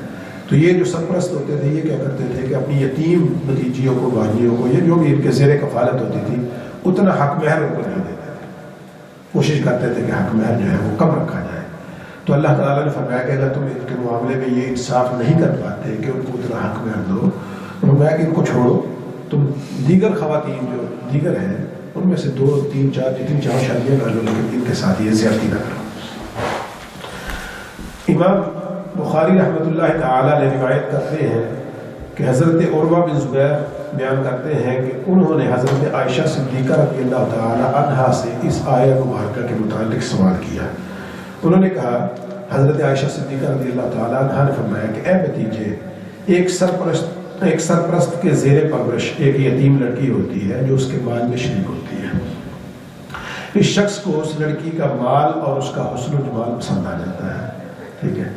[SPEAKER 1] تو یہ جو سرپرست ہوتے تھے یہ کیا کرتے تھے کہ اپنی یتیم بھتیجیوں کو، بھانجیوں کو، یہ جو بھی ان کے زیر کفالت ہوتی تھی اتنا حق مہر ان کو نہیں دیتے تھے، کوشش کرتے تھے کہ حق مہر جو ہے وہ کم رکھا جائے۔ تو اللہ تعالیٰ نے فرمایا کہ اگر تم ان کے معاملے میں یہ انصاف نہیں کر پاتے کہ ان کو اتنا حق مہر دو، تو فرمایا کہ ان کو چھوڑو، تم دیگر خواتین جو دیگر ہیں ان میں سے 2 3 4 جتنی چاہو شادیاں کر لو، لیکن ان کے ساتھ یہ زیادتی نہ کرو۔ امام بخاری رحمۃ اللہ تعالی علیہ روایت کرتے ہیں کہ حضرت عروہ بن زبیر بیان کرتے ہیں کہ انہوں نے حضرت عائشہ صدیقہ رضی اللہ تعالی عنہا سے اس آیہ مبارکہ کے متعلق سوال کیا۔ انہوں نے کہا، حضرت عائشہ صدیقہ رضی اللہ تعالی عنہا نے فرمایا کہ اے بھتیجے، ایک سرپرست کے زیر پرورش ایک یتیم لڑکی ہوتی ہے جو اس کے مال میں شریک ہوتی ہے۔ اس شخص کو اس لڑکی کا مال اور اس کا حسن و جمال پسند آ جاتا ہے، ٹھیک ہے،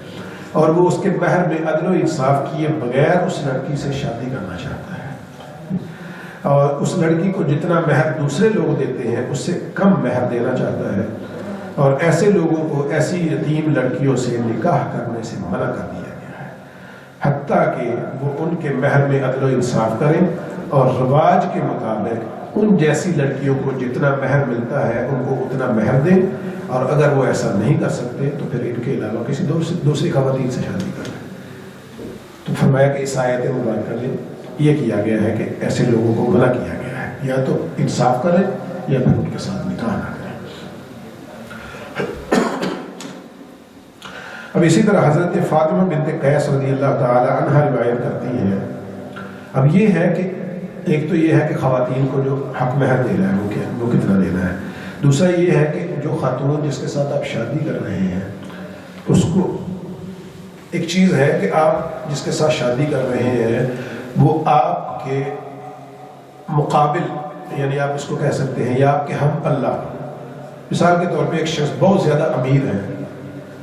[SPEAKER 1] اور وہ اس کے مہر میں عدل و انصاف کیے بغیر اس لڑکی سے شادی کرنا چاہتا ہے، اور اس لڑکی کو جتنا مہر دوسرے لوگ دیتے ہیں اس سے کم مہر دینا چاہتا ہے، اور ایسے لوگوں کو ایسی یتیم لڑکیوں سے نکاح کرنے سے منع کر دیا گیا ہے، حتیٰ کہ وہ ان کے مہر میں عدل و انصاف کریں اور رواج کے مطابق ان جیسی لڑکیوں کو جتنا مہر ملتا ہے ان کو اتنا مہر دیں، اور اگر وہ ایسا نہیں کر سکتے تو پھر ان کے علاوہ کسی دوسری خواتین سے شادی کر لیں۔ تو فرمایا کہ اس آیت مبارکہ میں یہ کیا گیا ہے کہ ایسے لوگوں کو منع کیا گیا ہے، یا تو انصاف کریں یا پھر ان کے ساتھ نکاح نہ کریں۔ اب اسی طرح حضرت فاطمہ بنت قیس رضی اللہ تعالی عنہا روایت کرتی ہیں۔ اب یہ ہے کہ ایک تو یہ ہے کہ خواتین کو جو حق مہر دے رہا ہے وہ کتنا دینا ہے، دوسرا یہ ہے کہ جو خاتون جس کے ساتھ آپ شادی کر رہے ہیں اس کو ایک چیز ہے کہ آپ جس کے ساتھ شادی کر رہے ہیں وہ آپ کے مقابل، یعنی آپ اس کو کہہ سکتے ہیں یا آپ کے ہم پلہ۔ مثال کے طور پہ ایک شخص بہت زیادہ امیر ہے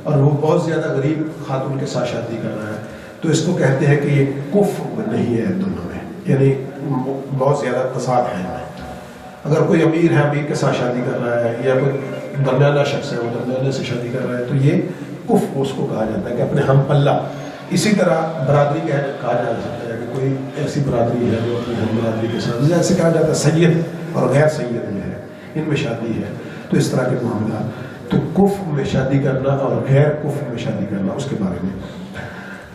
[SPEAKER 1] اور وہ بہت زیادہ غریب خاتون کے ساتھ شادی کر رہا ہے، تو اس کو کہتے ہیں کہ یہ کفر نہیں ہے دونوں میں، یعنی بہت زیادہ فساد ہے۔ اگر کوئی امیر ہے، امیر کے ساتھ شادی کر رہا ہے، یا کوئی درمیانہ شخص ہے وہ درمیانے سے شادی کر رہا ہے، تو یہ کفر اس کو کہا جاتا ہے کہ اپنے ہم پلہ۔ اسی طرح برادری کہا جا سکتا ہے کہ کوئی ایسی برادری ہے جو اپنی ہم برادری کے ساتھ، جیسے کہا جاتا ہے سید اور غیر سید میں ہے، ان میں شادی ہے، تو اس طرح کے معاملات۔ تو کفر میں شادی کرنا اور غیر کفر میں شادی کرنا، اس کے بارے میں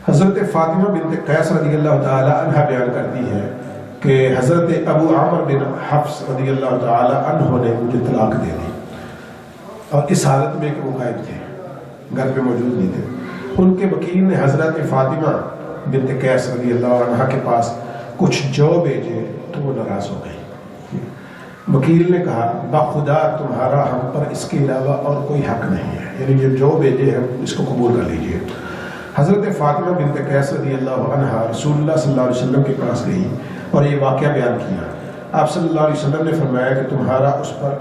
[SPEAKER 1] حضرت فاطمہ بنت قیس رضی اللہ تعالی عنہ بیان کرتی ہے کہ حضرت ابو عامر بن حفص رضی اللہ تعالی عنہ نے مجھے طلاق دے دی، اور اس حالت میں کہ وہ غائب تھے، گھر پہ موجود نہیں تھے۔ ان کے وکیل نے حضرت فاطمہ بنت قیس رضی اللہ عنہ کے پاس کچھ جو بھیجے تو وہ ناراض ہو گئی۔ وکیل نے کہا، بخدا تمہارا ہم پر اس کے علاوہ اور کوئی حق نہیں ہے، یعنی یہ جو بھیجے ہیں اس کو قبول کر لیجیے۔ حضرت فاطمہ بنت قیس رضی اللہ عنہ رسول اللہ صلی اللہ علیہ وسلم کے پاس گئی اور یہ واقعہ بیان کیا۔ آپ صلی اللہ علیہ وسلم نے فرمایا کہ تمہارا اس پر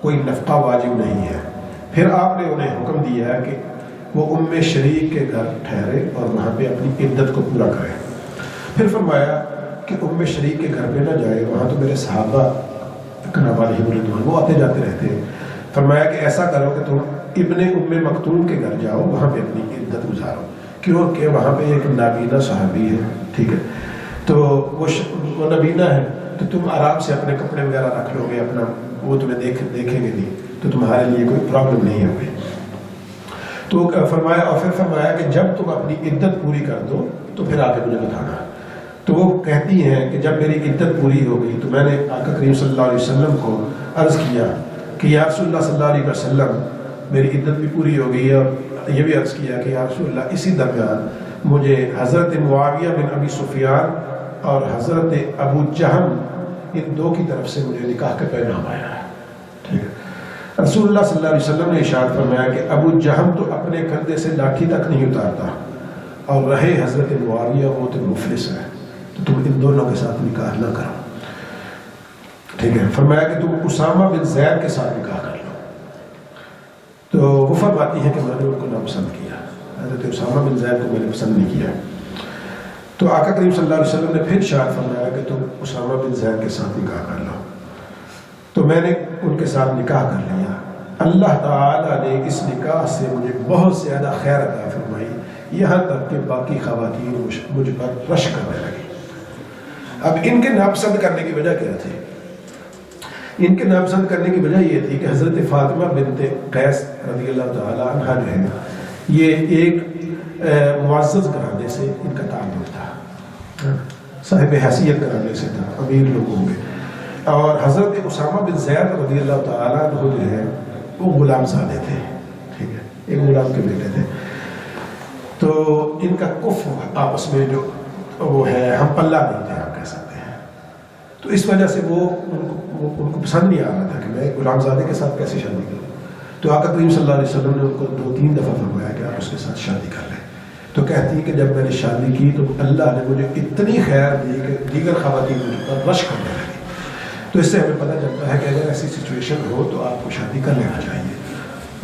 [SPEAKER 1] کوئی نفقہ واجب نہیں ہے۔ پھر آپ نے انہیں حکم دیا ہے کہ وہ ام شریک کے گھر ٹھہرے اور وہاں پہ اپنی عدت کو پورا کرے۔ پھر فرمایا کہ ام شریک کے گھر پہ نہ جائے، وہاں تو میرے صحابہ اکرام علیہم رضوان وہ آتے جاتے رہتے ہیں۔ فرمایا کہ ایسا کرو کہ تم ابن ام مکتوم کے گھر جاؤ، وہاں پہ اپنی عدت گزارو، کیونکہ وہاں پہ ایک نابینا صحابی ہے، ٹھیک ہے، تو وہ نابینا ہے، تو تم آرام سے اپنے کپڑے وغیرہ رکھ لو گے، اپنا وہ تمہیں دیکھیں گے نہیں، تو تمہارے لیے کوئی پرابلم نہیں ہوگی۔ تو فرمایا، اور پھر فرمایا کہ جب تم اپنی عدت پوری کر دو تو پھر آگے مجھے بتانا۔ تو وہ کہتی ہیں کہ جب میری عدت پوری ہو گئی تو میں نے آقا کریم صلی اللہ علیہ وسلم کو عرض کیا کہ یا رسول اللہ صلی اللہ علیہ وسلم میری عدت بھی پوری ہو گئی ہے، اور یہ بھی عرض کیا کہ یا رسول اللہ اسی درمیان مجھے حضرت معاویہ بن ابی سفیان اور حضرت ابو جہل ان دو کی طرف سے مجھے نکاح کا پیغام آیا ہے. ٹھیک ہے. رسول اللہ صلی اللہ علیہ وسلم نے ارشاد فرمایا کہ ابو جہل تو اپنے کندھے سے لاٹھی تک نہیں اتارتا، اور رہے حضرت معاویہ وہ تو مفلس ہے، تو تم ان دونوں کے ساتھ نکاح نہ کرو. ٹھیک ہے. فرمایا کہ تم اسامہ بن زید کے ساتھ نکاح کر لو. تو وہ فرماتی ہے کہ میں نے ان کو ناپسند کیا، حضرت اسامہ بن زید کو میں نے پسند نہیں کیا. تو آقا کریم صلی اللہ علیہ وسلم نے پھر ارشاد فرمایا کہ تم اسامہ بن زید کے ساتھ نکاح کر لو. تو میں نے ان کے ساتھ نکاح کر لیا. اللہ تعالیٰ نے اس نکاح سے مجھے بہت زیادہ خیر عطا فرمائی، یہاں تک کہ باقی خواتین مجھ پر رش کرنے لگی. اب ان کے ناپسند کرنے کی وجہ کیا تھی؟ ان کے ناپسند کرنے کی وجہ یہ تھی کہ حضرت فاطمہ بنت قیس رضی اللہ تعالیٰ عنہ جو ہے یہ ایک معزز گھرانے سے ان کا تعلق تھا، صاحب حیثیت گھرانے سے تھا، امیر لوگوں میں. اور حضرت اسامہ بن زید رضی اللہ تعالیٰ عنہ جو ہے وہ غلام زادے تھے. ٹھیک ہے. ایک غلام کے بیٹے تھے. تو ان کا کفر آپس میں جو وہ ہے ہم پلہ نہیں تھے آپ کہہ سکتے ہیں. تو اس وجہ سے وہ ان کو پسند نہیں آ رہا تھا کہ میں غلام زادے کے ساتھ کیسے شادی کروں. تو آقا کریم صلی اللہ علیہ وسلم نے ان کو 2-3 دفعہ فرمایا کہ آپ اس کے ساتھ شادی کر لیں. تو کہتی ہیں کہ جب میں نے شادی کی تو اللہ نے مجھے اتنی خیر دی کہ دیگر خواتین مجھ پر رش کرنے لگی. تو اس سے ہمیں پتہ چلتا ہے کہ اگر ایسی سچویشن ہو تو آپ کو شادی کر لینا چاہیے.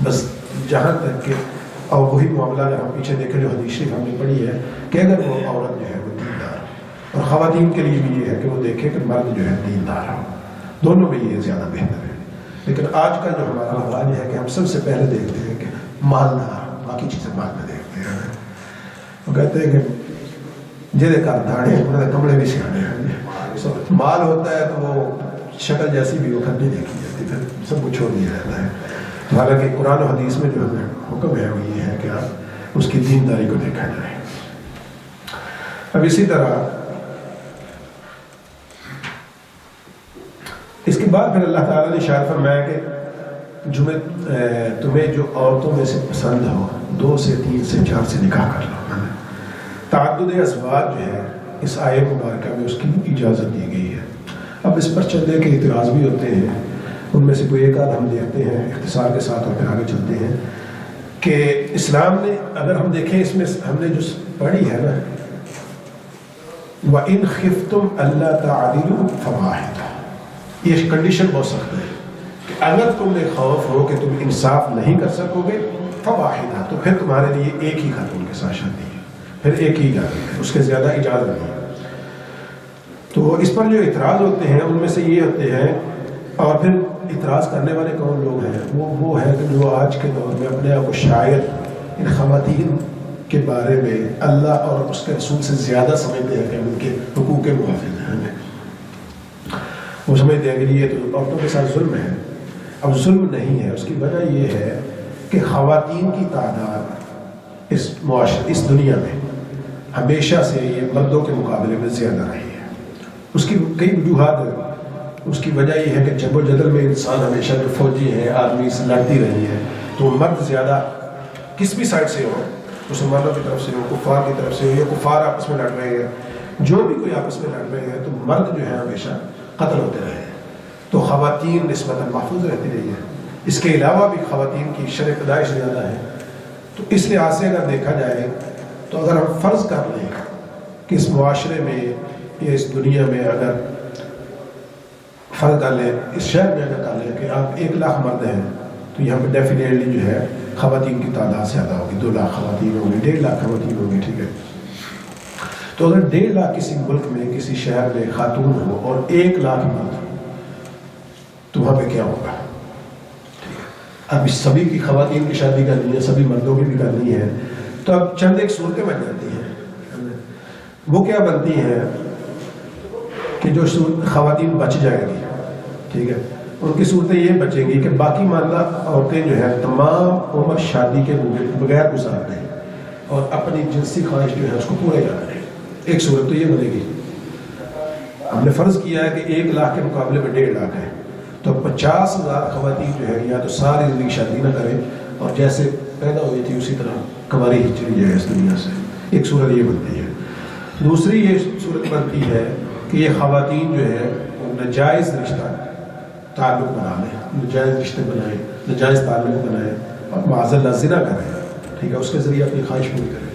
[SPEAKER 1] بس جہاں تک کہ اور وہی معاملہ اگر ہم پیچھے دیکھیں جو حدیث شریف ہم نے پڑھی ہے کہ اگر وہ عورت جو ہے وہ دیندار ہو، اور خواتین کے لیے بھی یہ ہے کہ وہ دیکھے کہ مرد جو ہے دیندار ہو، دونوں میں یہ زیادہ بہتر ہے. لیکن آج کا جو ہمارا رواج ہے کہ ہم سب سے پہلے دیکھتے ہیں کہ مالدار، باقی چیزیں بعد میں دیکھتے ہیں. وہ کہتے ہیں کہ جیسے گھر داڑے انہوں نے کمڑے بھی سکھانے ہیں، مال ہوتا ہے تو وہ شکل جیسی بھی وہ نہیں دیکھی جاتی، پھر سب کو چھوڑ دیا جاتا ہے. حالانکہ قرآن و حدیث میں جو ہمیں حکم ہے وہ یہ ہے کہ آپ اس کی دینداری کو دیکھا جائے. اب اسی طرح اس کے بعد پھر اللہ تعالیٰ نے ارشاد فرمایا کہ تمہیں جو عورتوں میں سے پسند ہو 2 سے 3 سے 4 سے نکاح کر لو. تعدد ازواج جو ہے اس آیے مبارکہ میں اس کی اجازت دی گئی ہے. اب اس پر چلنے کے اعتراض بھی ہوتے ہیں، ان میں سے کوئی ایک آدھ ہم دیکھتے ہیں اختصار کے ساتھ اور پھر آگے چلتے ہیں کہ اسلام نے اگر ہم دیکھیں اس میں ہم نے جو پڑھی ہے نا وَإِنْ خِفْتُمْ أَلَّا تَعْدِلُوا فَوَاحِدَةً، یہ کنڈیشن بہت سخت ہے کہ اگر تمہیں خوف ہو کہ تم انصاف نہیں کر سکو گے فواحدہ، تو پھر تمہارے لیے ایک ہی خاتون کے ساتھ شادی ہے، پھر ایک ہی اجازت ہے، اس کے زیادہ اجازت نہیں ہے. تو اس پر جو اعتراض ہوتے ہیں ان میں سے یہ ہوتے ہیں، اور پھر اعتراض کرنے والے کون لوگ ہیں؟ وہ ہے کہ جو آج کے دور میں اپنے آپ کو شاعر ان خواتین کے بارے میں اللہ اور اس کے رسول سے زیادہ سمجھتے ہیں کہ ان کے حقوق کے محافظ ہیں. وہ سمجھتے ہیں کہ یہ تو عورتوں کے ساتھ ظلم ہے. اب ظلم نہیں ہے، اس کی وجہ یہ ہے کہ خواتین کی تعداد اس معاشرے اس دنیا میں ہمیشہ سے یہ مردوں کے مقابلے میں زیادہ رہی ہے. اس کی کئی وجوہات ہیں. اس کی وجہ یہ ہے کہ جب و جدل میں انسان ہمیشہ جو فوجی ہے آدمی سے لڑتی رہی ہے، تو مرد زیادہ کس بھی سائڈ سے ہو، مسلمانوں کی طرف سے ہو، کفار کی طرف سے ہو، یا کفار آپس میں لڑ رہے ہیں، جو بھی کوئی آپس میں لڑ رہے ہیں، تو مرد جو ہے ہمیشہ قتل ہوتے رہے ہیں. تو خواتین نسبتاً محفوظ رہتی رہی ہے. اس کے علاوہ بھی خواتین کی شرع پیدائش زیادہ ہے. تو اس لحاظ سے اگر دیکھا جائے تو اگر ہم فرض کر لیں کہ اس معاشرے میں یا اس دنیا میں اگر فرض کر لیں، اس شہر میں اگر کر لیں کہ آپ 1 لاکھ مرد ہیں، تو یہاں پہ ڈیفینیٹلی جو ہے خواتین کی تعداد زیادہ ہوگی. 2 لاکھ خواتین ہوں گی، 1.5 لاکھ خواتین ہوں گی. ٹھیک ہے. تو اگر 1.5 لاکھ کسی ملک میں کسی شہر میں خاتون ہو اور 1 لاکھ مرد ہو تو وہاں پہ کیا ہوگا؟ اب اس سبھی کی خواتین کی شادی کرنی ہے، سبھی مردوں کی بھی کرنی ہے. تو اب چند ایک صورتیں بن جاتی ہیں. وہ کیا بنتی ہیں کہ جو خواتین بچ جائے گی، ٹھیک ہے، ان کی صورتیں یہ بچیں گی کہ باقی ماندہ عورتیں جو ہے تمام عمر شادی کے بغیر گزار دیں اور اپنی جنسی خواہش جو ہے اس کو پورے کر دیں. ایک صورت تو یہ بنے گی. ہم نے فرض کیا ہے کہ 1 لاکھ کے مقابلے میں 1.5 لاکھ ہے، تو 50,000 خواتین جو ہے یا تو ساری زندگی شادی نہ کریں اور جیسے پیدا ہوئی تھی اسی طرح کماری ہی چلی جائے اس دنیا سے. ایک صورت یہ بنتی ہے. دوسری یہ صورت بنتی ہے کہ یہ خواتین جو ہے ناجائز رشتہ تعلق بنا لیں, ناجائز رشتے بنائیں, ناجائز تعلق بنائیں اور معاذ اللہ زنا کریں, ٹھیک ہے, اس کے ذریعے اپنی خواہش پوری کریں.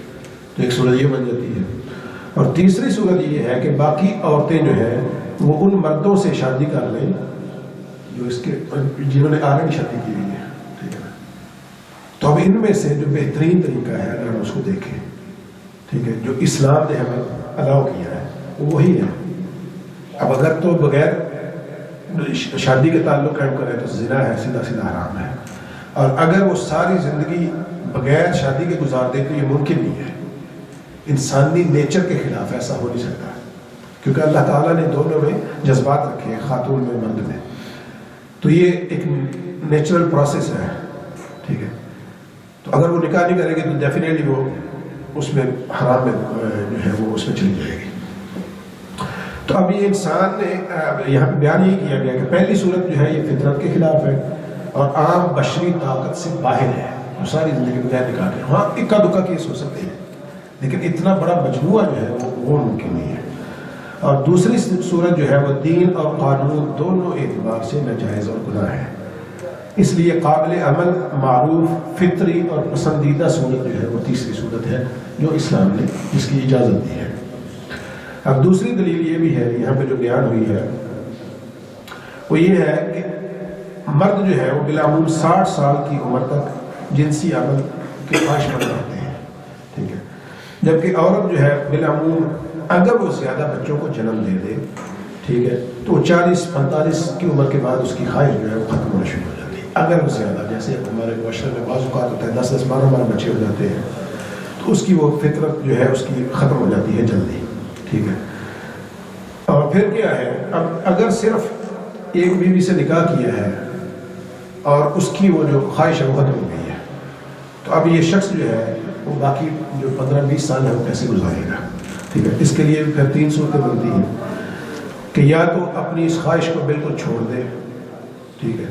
[SPEAKER 1] تو ایک صورت یہ بن جاتی ہے. اور تیسری صورت یہ ہے کہ باقی عورتیں جو ہیں وہ ان مردوں سے شادی کر لیں جو اس کے جنہوں نے آلریڈی شادی کی ہوئی ہے, ٹھیک ہے. تو اب ان میں سے جو بہترین طریقہ ہے اگر ہم اس کو دیکھیں, ٹھیک ہے, جو اسلام نے ہمیں الاؤ کیا ہے وہ وہی ہے. اب اگر تو بغیر شادی کے تعلق قائم کرے تو زنا ہے, سیدھا سیدھا حرام ہے. اور اگر وہ ساری زندگی بغیر شادی کے گزار دے تو یہ ممکن نہیں ہے, انسانی نیچر کے خلاف ایسا ہو نہیں سکتا, کیونکہ اللہ تعالیٰ نے دونوں میں جذبات رکھے ہیں, خاتون میں مرد میں. تو یہ ایک نیچرل پروسیس ہے, ٹھیک ہے. تو اگر وہ نکاح نہیں کرے گی تو ڈیفینیٹلی وہ اس میں حرام میں جو ہے وہ اس میں چلی جائے گی. تو اب یہ انسان نے یہاں پہ بیان یہ کیا گیا کہ پہلی صورت جو ہے یہ فطرت کے خلاف ہے اور عام بشری طاقت سے باہر ہے. وہ ساری زندگی بغیر نکاح کے, ہاں اکا دکا کیس ہو سکتے ہیں لیکن اتنا بڑا مجموعہ جو ہے وہ ممکن نہیں ہے. اور دوسری صورت جو ہے وہ دین اور قانون دونوں اعتبار سے ناجائز اور گناہ ہے. اس لیے قابل عمل, معروف, فطری اور پسندیدہ صورت جو ہے وہ تیسری صورت ہے جو اسلام نے جس کی اجازت دی ہے. اب دوسری دلیل یہ بھی ہے یہاں پہ جو بیان ہوئی ہے وہ یہ ہے کہ مرد جو ہے وہ بالعموم 60 سال کی عمر تک جنسی عمل کے خواہش مند رہتے ہیں, ٹھیک ہے, جبکہ عورت جو ہے بالعموم اگر وہ زیادہ بچوں کو جنم دے دے, ٹھیک ہے, تو 40-45 کی عمر کے بعد اس کی خواہش جو ہے وہ ختم ہونا شروع ہو جاتی ہے. اگر وہ زیادہ, جیسے ہمارے معاشرے میں بعض اوقات ہوتا ہے 10-12 بچے ہو جاتے ہیں تو اس کی وہ فطرت جو ہے اس کی ختم ہو جاتی ہے جلدی, ٹھیک ہے. اور پھر کیا ہے, اب اگر صرف ایک بیوی سے نکاح کیا ہے اور اس کی وہ جو خواہش ہے وہ ختم ہو گئی ہے, تو اب یہ شخص جو ہے وہ باقی جو 15-20 سال ہے وہ کیسے گزارے گا, ٹھیک ہے. اس کے لیے پھر 3 صورتیں بنتی ہیں کہ یا تو اپنی اس خواہش کو بالکل چھوڑ دے, ٹھیک ہے,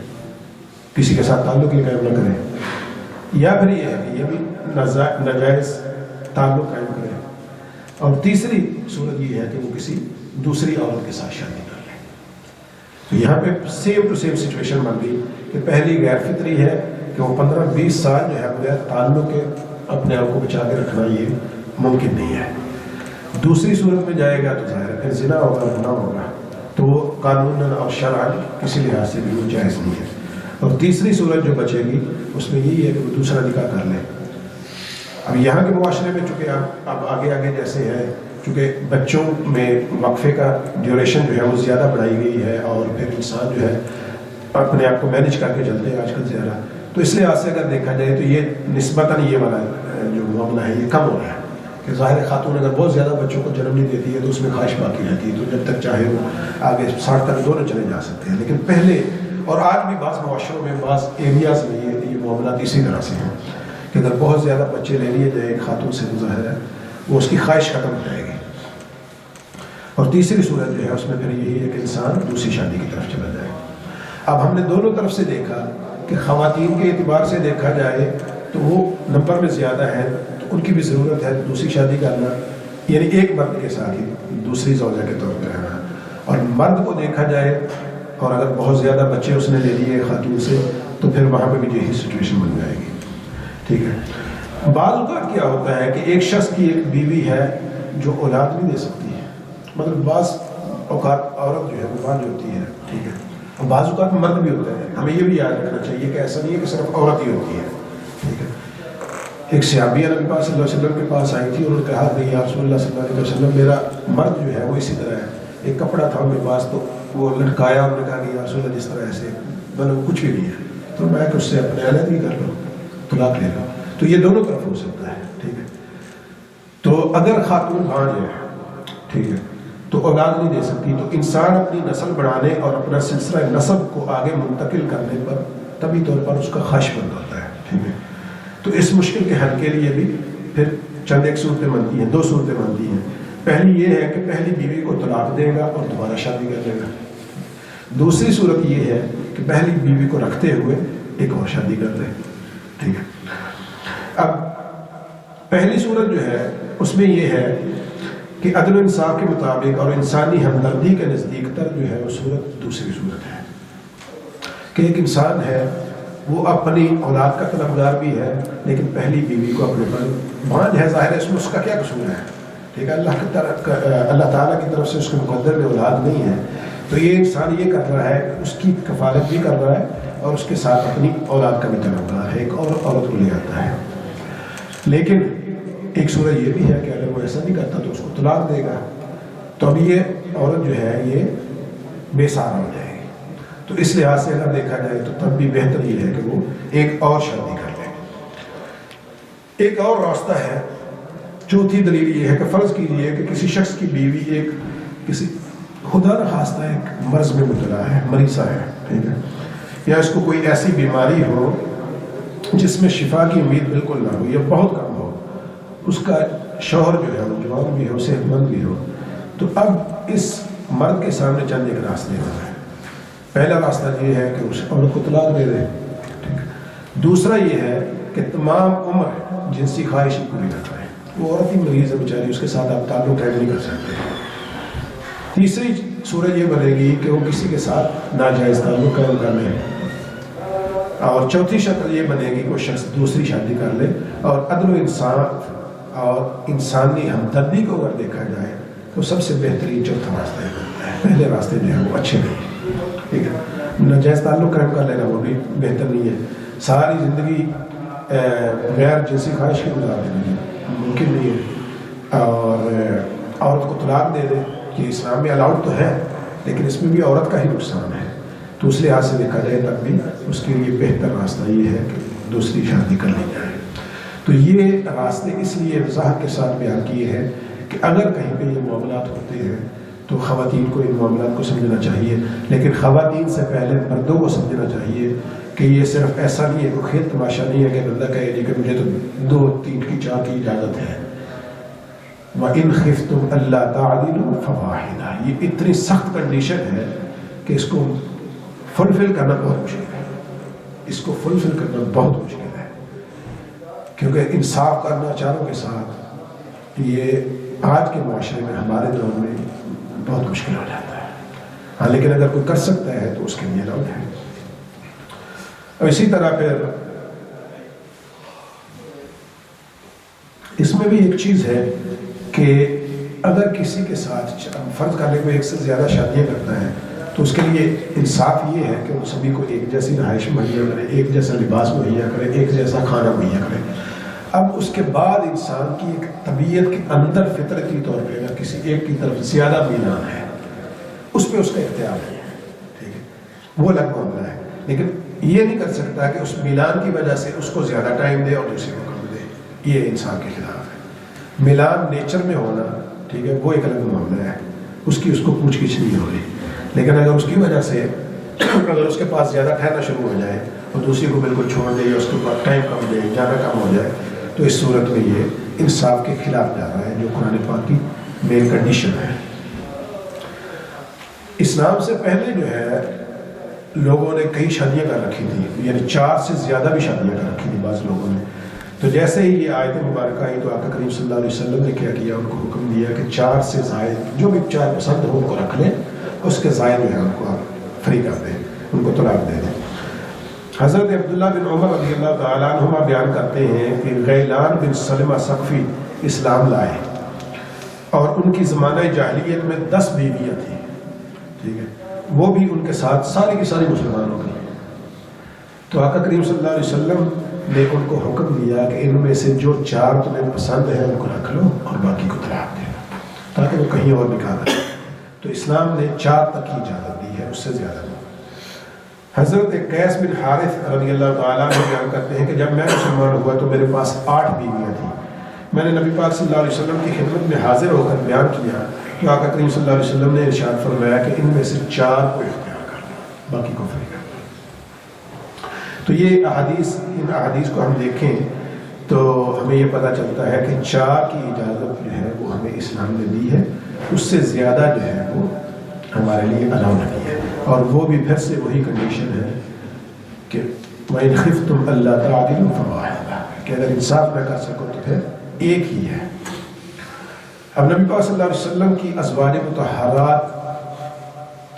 [SPEAKER 1] کسی کے ساتھ تعلق ہی قائم نہ کرے, یا پھر یہ ہے کہ یہ بھی ناجائز تعلق قائم کرے, اور تیسری صورت یہ ہے کہ وہ کسی دوسری عورت کے ساتھ شادی کر لے. تو یہاں پہ سیم ٹو سیم سچویشن بن گئی کہ پہلی غیر فطری ہے کہ وہ 15-20 سال جو ہے بغیر تعلق کے اپنے آپ کو بچا کے رکھنا یہ ممکن نہیں ہے. دوسری صورت میں جائے گا تو ظاہر ہے پھر زنا ہوگا, گناہ ہوگا, تو وہ قانون اور شرعاً کسی لحاظ سے بھی وہ جائز نہیں ہے. اور تیسری صورت جو بچے گی اس میں یہی ہے کہ وہ دوسرا نکاح کر لے. اب یہاں کے معاشرے میں چونکہ اب آگے آگے جیسے ہے, چونکہ بچوں میں وقفے کا ڈیوریشن جو ہے وہ زیادہ بڑھائی گئی ہے اور پھر انسان جو ہے اپنے آپ کو مینیج کر کے چلتے ہیں آج کل زیادہ, تو اس لحاظ سے اگر دیکھا جائے تو یہ نسبتاً یہ والا جو معاملہ ہے یہ کم ہو رہا ہے کہ ظاہر خاتون اگر بہت زیادہ بچوں کو جنم نہیں دیتی ہے تو اس میں خواہش باقی رہتی ہے, تو جب تک چاہے وہ آگے 60 تک دونوں چلے جا سکتے ہیں. لیکن پہلے اور آج بھی بعض معاشروں میں بعض ایریاز میں یہ معاملات اسی طرح سے ہیں کہ اگر بہت زیادہ بچے لے لیے جائیں خاتون سے تو ظاہر ہے وہ اس کی خواہش ختم ہو جائے گی. اور تیسری صورت جو ہے اس میں پھر یہی ہے کہ انسان دوسری شادی کی طرف چلا جائے. اب ہم نے دونوں طرف سے دیکھا کہ خواتین کے اعتبار سے دیکھا جائے تو وہ نمبر میں زیادہ ہے, تو ان کی بھی ضرورت ہے دوسری شادی کرنا, یعنی ایک مرد کے ساتھ ہی دوسری زوجہ کے طور پہ رہنا. اور مرد کو دیکھا جائے اور اگر بہت زیادہ بچے اس نے لے لیے خاتون سے تو پھر وہاں پہ بھی یہی سچویشن بن جائے گی, ٹھیک ہے. بعض اوقات کیا ہوتا ہے کہ ایک شخص کی ایک بیوی ہے جو اولاد نہیں دے سکتی ہے, مطلب بعض اوقات عورت جو ہے وہ فاج ہوتی ہے, ٹھیک ہے, اور بعض اوقات مرد بھی ہوتا ہے. ہمیں یہ بھی یاد رکھنا چاہیے کہ ایسا نہیں ہے کہ صرف عورت ہی ہوتی ہے, ٹھیک ہے. ایک صحابیہ نبی پاک صلی اللہ علیہ وسلم کے پاس آئی تھی اور انہوں نے کہا کہ یا رسول اللہ صلی اللہ علیہ وسلم میرا مرد جو ہے وہ اسی طرح ہے, ایک کپڑا تھا ان کے پاس تو وہ لٹکایا, انہوں نے کہا کہ یا رسول اللہ جس طرح ایسے مطلب کچھ بھی نہیں ہے, تو میں کہ اس سے اپنے علیحدگی کر لو, طلاق لے لو. تو یہ دونوں طرف ہو سکتا ہے, ٹھیک ہے. تو اگر خاتون بھانج ہے, ٹھیک ہے, تو اولاد نہیں دے سکتی, تو انسان اپنی نسل بڑھانے اور اپنا سلسلہ نسب کو آگے منتقل کرنے پر طبی طور پر اس کا خواہش مند ہوتا ہے, ٹھیک ہے. تو اس مشکل کے حل کے لیے بھی پھر چند ایک صورتیں بنتی ہیں, 2 صورتیں بنتی ہیں. پہلی یہ ہے کہ پہلی بیوی کو طلاق دے گا اور دوبارہ شادی کر لے گا. دوسری صورت یہ ہے کہ پہلی بیوی کو رکھتے ہوئے ایک اور شادی کر لیں. ٹھیک ہے. اب پہلی صورت جو ہے اس میں یہ ہے کہ عدل و انصاف کے مطابق اور انسانی ہمدردی کے نزدیک تر جو ہے وہ صورت دوسری صورت ہے کہ ایک انسان ہے وہ اپنی اولاد کا طلبگار بھی ہے لیکن پہلی بیوی کو اپنے پر بانجھ ہے. ظاہر ہے اس میں اس کا کیا قصور ہے؟ ٹھیک ہے. اللہ تعالیٰ کی طرف سے اس کے مقدر میں اولاد نہیں ہے تو یہ انسان یہ کر رہا ہے اس کی کفالت بھی کر رہا ہے اور اس کے ساتھ اپنی اولاد کا بھی طلبگار ہے. ایک اور عورت کو لے آتا ہے. لیکن ایک صورت یہ بھی ہے کہ اگر وہ ایسا نہیں کرتا تو اس کو طلاق دے گا تو اب یہ عورت جو ہے یہ بے سہارا ہو جائے گی. تو اس لحاظ سے اگر دیکھا جائے تو تب بھی بہتر یہ ہے کہ وہ ایک اور شادی کر لے. ایک اور راستہ ہے. چوتھی دلیل یہ ہے کہ فرض کیجیے کہ کسی شخص کی بیوی ایک کسی خدا نخواستہ ایک مرض میں مبتلا ہے, مریضہ ہے. ٹھیک ہے. یا اس کو کوئی ایسی بیماری ہو جس میں شفا کی امید بالکل نہ ہو یا بہت کم ہو. اس کا شوہر جو ہے وہ جوان بھی ہو, صحت مند بھی ہو. تو اب اس مرد کے سامنے چند ایک راستے ہوتا ہے. پہلا راستہ یہ ہے کہ اس عورت کو طلاق دے دے. ٹھیک ہے. دوسرا یہ ہے کہ تمام عمر جنسی خواہش ہی پوری نہ کرے. وہ عورت ہی مریض ہے بیچاری, اس کے ساتھ آپ تعلق قائم نہیں کر سکتے. تیسری صورت یہ بنے گی کہ وہ کسی کے ساتھ ناجائز تعلق قائم کر لے. اور چوتھی شکل یہ بنے گی کہ وہ شخص دوسری شادی کر لے. اور عدل و انصاف اور انسانی ہمدردی کو اگر دیکھا جائے تو سب سے بہترین چوتھا راستہ ہے. پہلے راستے جو ہیں وہ اچھے نہیں. ٹھیک ہے. ناجائز تعلق قائم کر لینا وہ بھی بہتر نہیں ہے. ساری زندگی غیر جنسی خواہش کی گزار دینی ممکن نہیں ہے. اور عورت کو طلاق دے دے کہ اسلام میں الاؤڈ تو ہے لیکن اس میں بھی عورت کا ہی نقصان ہے. تو اس لحاظ سے دیکھا جائے تب بھی اس کے لیے بہتر راستہ یہ ہے کہ دوسری شادی کر لی جائے. تو یہ راستے اس لیے وضاحت کے ساتھ بیان کیے ہیں کہ اگر کہیں پہ یہ معاملات ہوتے ہیں تو خواتین کو ان معاملات کو سمجھنا چاہیے. لیکن خواتین سے پہلے مردوں کو سمجھنا چاہیے کہ یہ صرف ایسا نہیں ہے, کوئی کھیل تماشا نہیں ہے کہ بندہ کہے جی کہ مجھے تو 2 3 کی 4 کی اجازت ہے. وَإِنْ خِفْتُمْ أَلَّا تَعْدِلُوا فَوَاحِدَةً. یہ اتنی سخت کنڈیشن ہے کہ اس کو فلفل کرنا بہت مشکل ہے. اس کو فلفل کرنا بہت مشکل ہے کیونکہ انصاف کرنا چاروں کے ساتھ یہ آج کے معاشرے میں ہمارے دور میں بہت مشکل ہو جاتا ہے. ہاں لیکن اگر کوئی کر سکتا ہے تو اس کے لیے الاؤڈ ہے. اور اسی طرح پھر اس میں بھی ایک چیز ہے کہ اگر کسی کے ساتھ فرض کر لے کوئی ایک سے زیادہ شادیاں کرتا ہے تو اس کے لیے انصاف یہ ہے کہ وہ سبھی کو ایک جیسی رہائش مہیا کرے, ایک جیسا لباس مہیا کرے, ایک جیسا کھانا مہیا کرے. اب اس کے بعد انسان کی ایک طبیعت کے اندر فطرتی طور پہ اگر کسی ایک کی طرف زیادہ میلان ہے اس پہ اس کا اختیار نہیں ہے. ٹھیک ہے. وہ الگ معاملہ ہے. لیکن یہ نہیں کر سکتا کہ اس میلان کی وجہ سے اس کو زیادہ ٹائم دے اور دوسرے کو کم دے. یہ انسان کے خلاف ہے. میلان نیچر میں ہونا ٹھیک ہے وہ ایک الگ معاملہ ہے, اس کی اس کو پوچھ گچھ نہیں ہو رہی. لیکن اگر اس کی وجہ سے اگر اس کے پاس زیادہ ٹھہرنا شروع ہو جائے اور دوسری کو بالکل چھوڑ دے یا اس کے پاس ٹائم کم دے, جانا کم ہو جائے تو اس صورت میں یہ انصاف کے خلاف جا رہا ہے جو قرآن پاک کی مین کنڈیشن ہے. اسلام سے پہلے جو ہے لوگوں نے کئی شادیاں کر رکھی تھی, یعنی 4 سے زیادہ بھی شادیاں کر رکھی تھی بعض لوگوں نے. تو جیسے ہی یہ آیت مبارکہ آئی تو آقا کریم صلی اللہ علیہ وسلم نے کیا کیا, ان کو حکم دیا کہ 4 سے زائد جو بھی 4 پسند ہو ان کو رکھ لیں, اس کے زائد جو ہے ان کو آپ فری کر دیں, ان کو طلاق دے دیں. حضرت عبداللہ بن عمر رضی اللہ تعالیٰ عنہما بیان کرتے ہیں کہ غیلان بن سلمہ ثقفی اسلام لائے اور ان کی زمانہ جاہلیت میں 10 بیویاں تھیں. ٹھیک ہے. وہ بھی ان کے ساتھ ساری کی ساری مسلمان ہو گئی. تو آقا کریم صلی اللہ علیہ وسلم نے ان کو حکم دیا کہ ان میں سے جو 4 تمہیں پسند ہیں ان کو رکھ لو اور باقی کو طلاق دے دو تاکہ وہ کہیں اور نکاح کریں. تو اسلام نے 4 تک کی اجازت دی ہے, اس سے زیادہ نہیں. حضرت قیس بن حارث رضی اللہ تعالیٰ عنہ بیان کرتے ہیں کہ جب میں مسلمان ہوا تو میرے پاس 8 بیویاں تھیں. میں نے نبی پاک صلی اللہ علیہ وسلم کی خدمت میں حاضر ہو کر بیان کیا تو آقا کریم صلی اللہ علیہ وسلم نے ارشاد فرمایا کہ ان میں سے 4 کو اختیار کرنا, باقی کو فری کرنا. تو یہ احادیث, ان احادیث کو ہم دیکھیں تو ہمیں یہ پتہ چلتا ہے کہ 4 کی اجازت جو ہے وہ ہمیں اسلام نے دی ہے, اس سے زیادہ جو ہے وہ ہمارے لیے الاؤ نہیں ہے. اور وہ بھی پھر سے وہی کنڈیشن ہے کہ وَإِنْ خِفْتُمْ أَلَّا تَعْدِلُوا فَوَاحِدَةٌ، کہ اگر انصاف نہ کر سکو تو پھر ایک ہی ہے. اب نبی پاک صلی اللہ علیہ وسلم کی ازواج مطہرات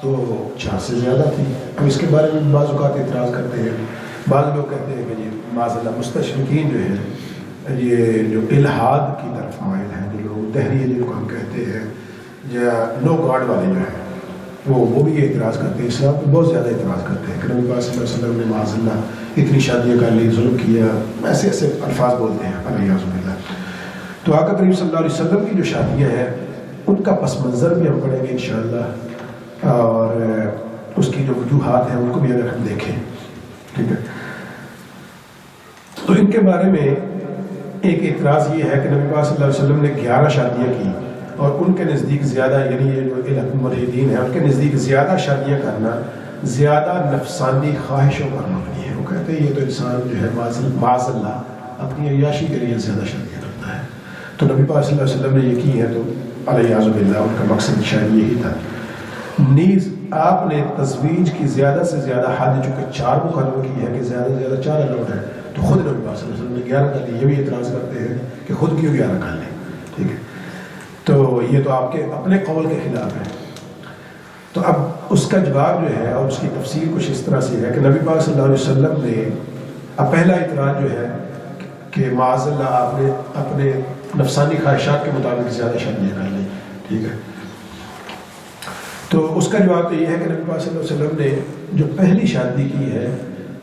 [SPEAKER 1] تو 4 سے زیادہ تھی. اب اس کے بارے میں بعض اوقات اعتراض کرتے ہیں. بعض لوگ کہتے ہیں کہ یہ معاذ اللہ مستشرقین جو ہیں یہ جو الحاد کی طرف مائل ہیں، جو لوگ دہری جن کو ہم کہتے ہیں یا نو گاڈ والے جو ہیں وہ بھی یہ اعتراض کرتے ہیں. اسلام کو بہت زیادہ اعتراض کرتے ہیں کہ نبی پاک صلی اللہ علیہ وسلم نے معاذ اللہ اتنی شادیاں کر لی، ظلم کیا، ایسے ایسے الفاظ بولتے ہیں علیہ باللہ. تو آقا کریم صلی اللہ علیہ وسلم کی جو شادیاں ہیں ان کا پس منظر بھی ہم پڑھیں گے انشاءاللہ، اور اس کی جو وجوہات ہیں ان کو بھی اگر ہم دیکھیں. ٹھیک ہے، تو ان کے بارے میں ایک اعتراض یہ ہے کہ نبی پاک صلی اللہ علیہ وسلم نے 11 شادیاں کی، اور ان کے نزدیک زیادہ، یعنی یہ جو ملحدین ہیں ان کے نزدیک زیادہ شادیاں کرنا زیادہ نفسانی خواہشوں پر مبنی ہے. وہ کہتے ہیں یہ تو انسان جو ہے معاذ اللہ اپنی عیاشی کے لیے زیادہ شادیاں کرتا ہے. تو نبی پاک صلی اللہ علیہ وسلم نے یہ کی ہے تو علیہ باللہ ان کا مقصد شاید یہی تھا. نیز آپ نے تزویج کی زیادہ سے زیادہ حد چونکہ 4 مقرر کی ہے کہ زیادہ سے زیادہ 4 الاؤڈ ہے، تو خود نبی پاک صلی اللہ علیہ وسلم نے 11 کر لی. یہ بھی اعتراض کرتے ہیں کہ خود کیوں 11 کر لیں. ٹھیک ہے، تو یہ تو آپ کے اپنے قول کے خلاف ہے. تو اب اس کا جواب جو ہے اور اس کی تفصیل کچھ اس طرح سے ہے کہ نبی پاک صلی اللہ علیہ وسلم نے اب پہلا اعتراض جو ہے کہ معاذ اللہ آپ نے اپنے نفسانی خواہشات کے مطابق زیادہ شادیاں کر لی. ٹھیک ہے، تو اس کا جواب تو یہ ہے کہ نبی پاک صلی اللہ علیہ وسلم نے جو پہلی شادی کی ہے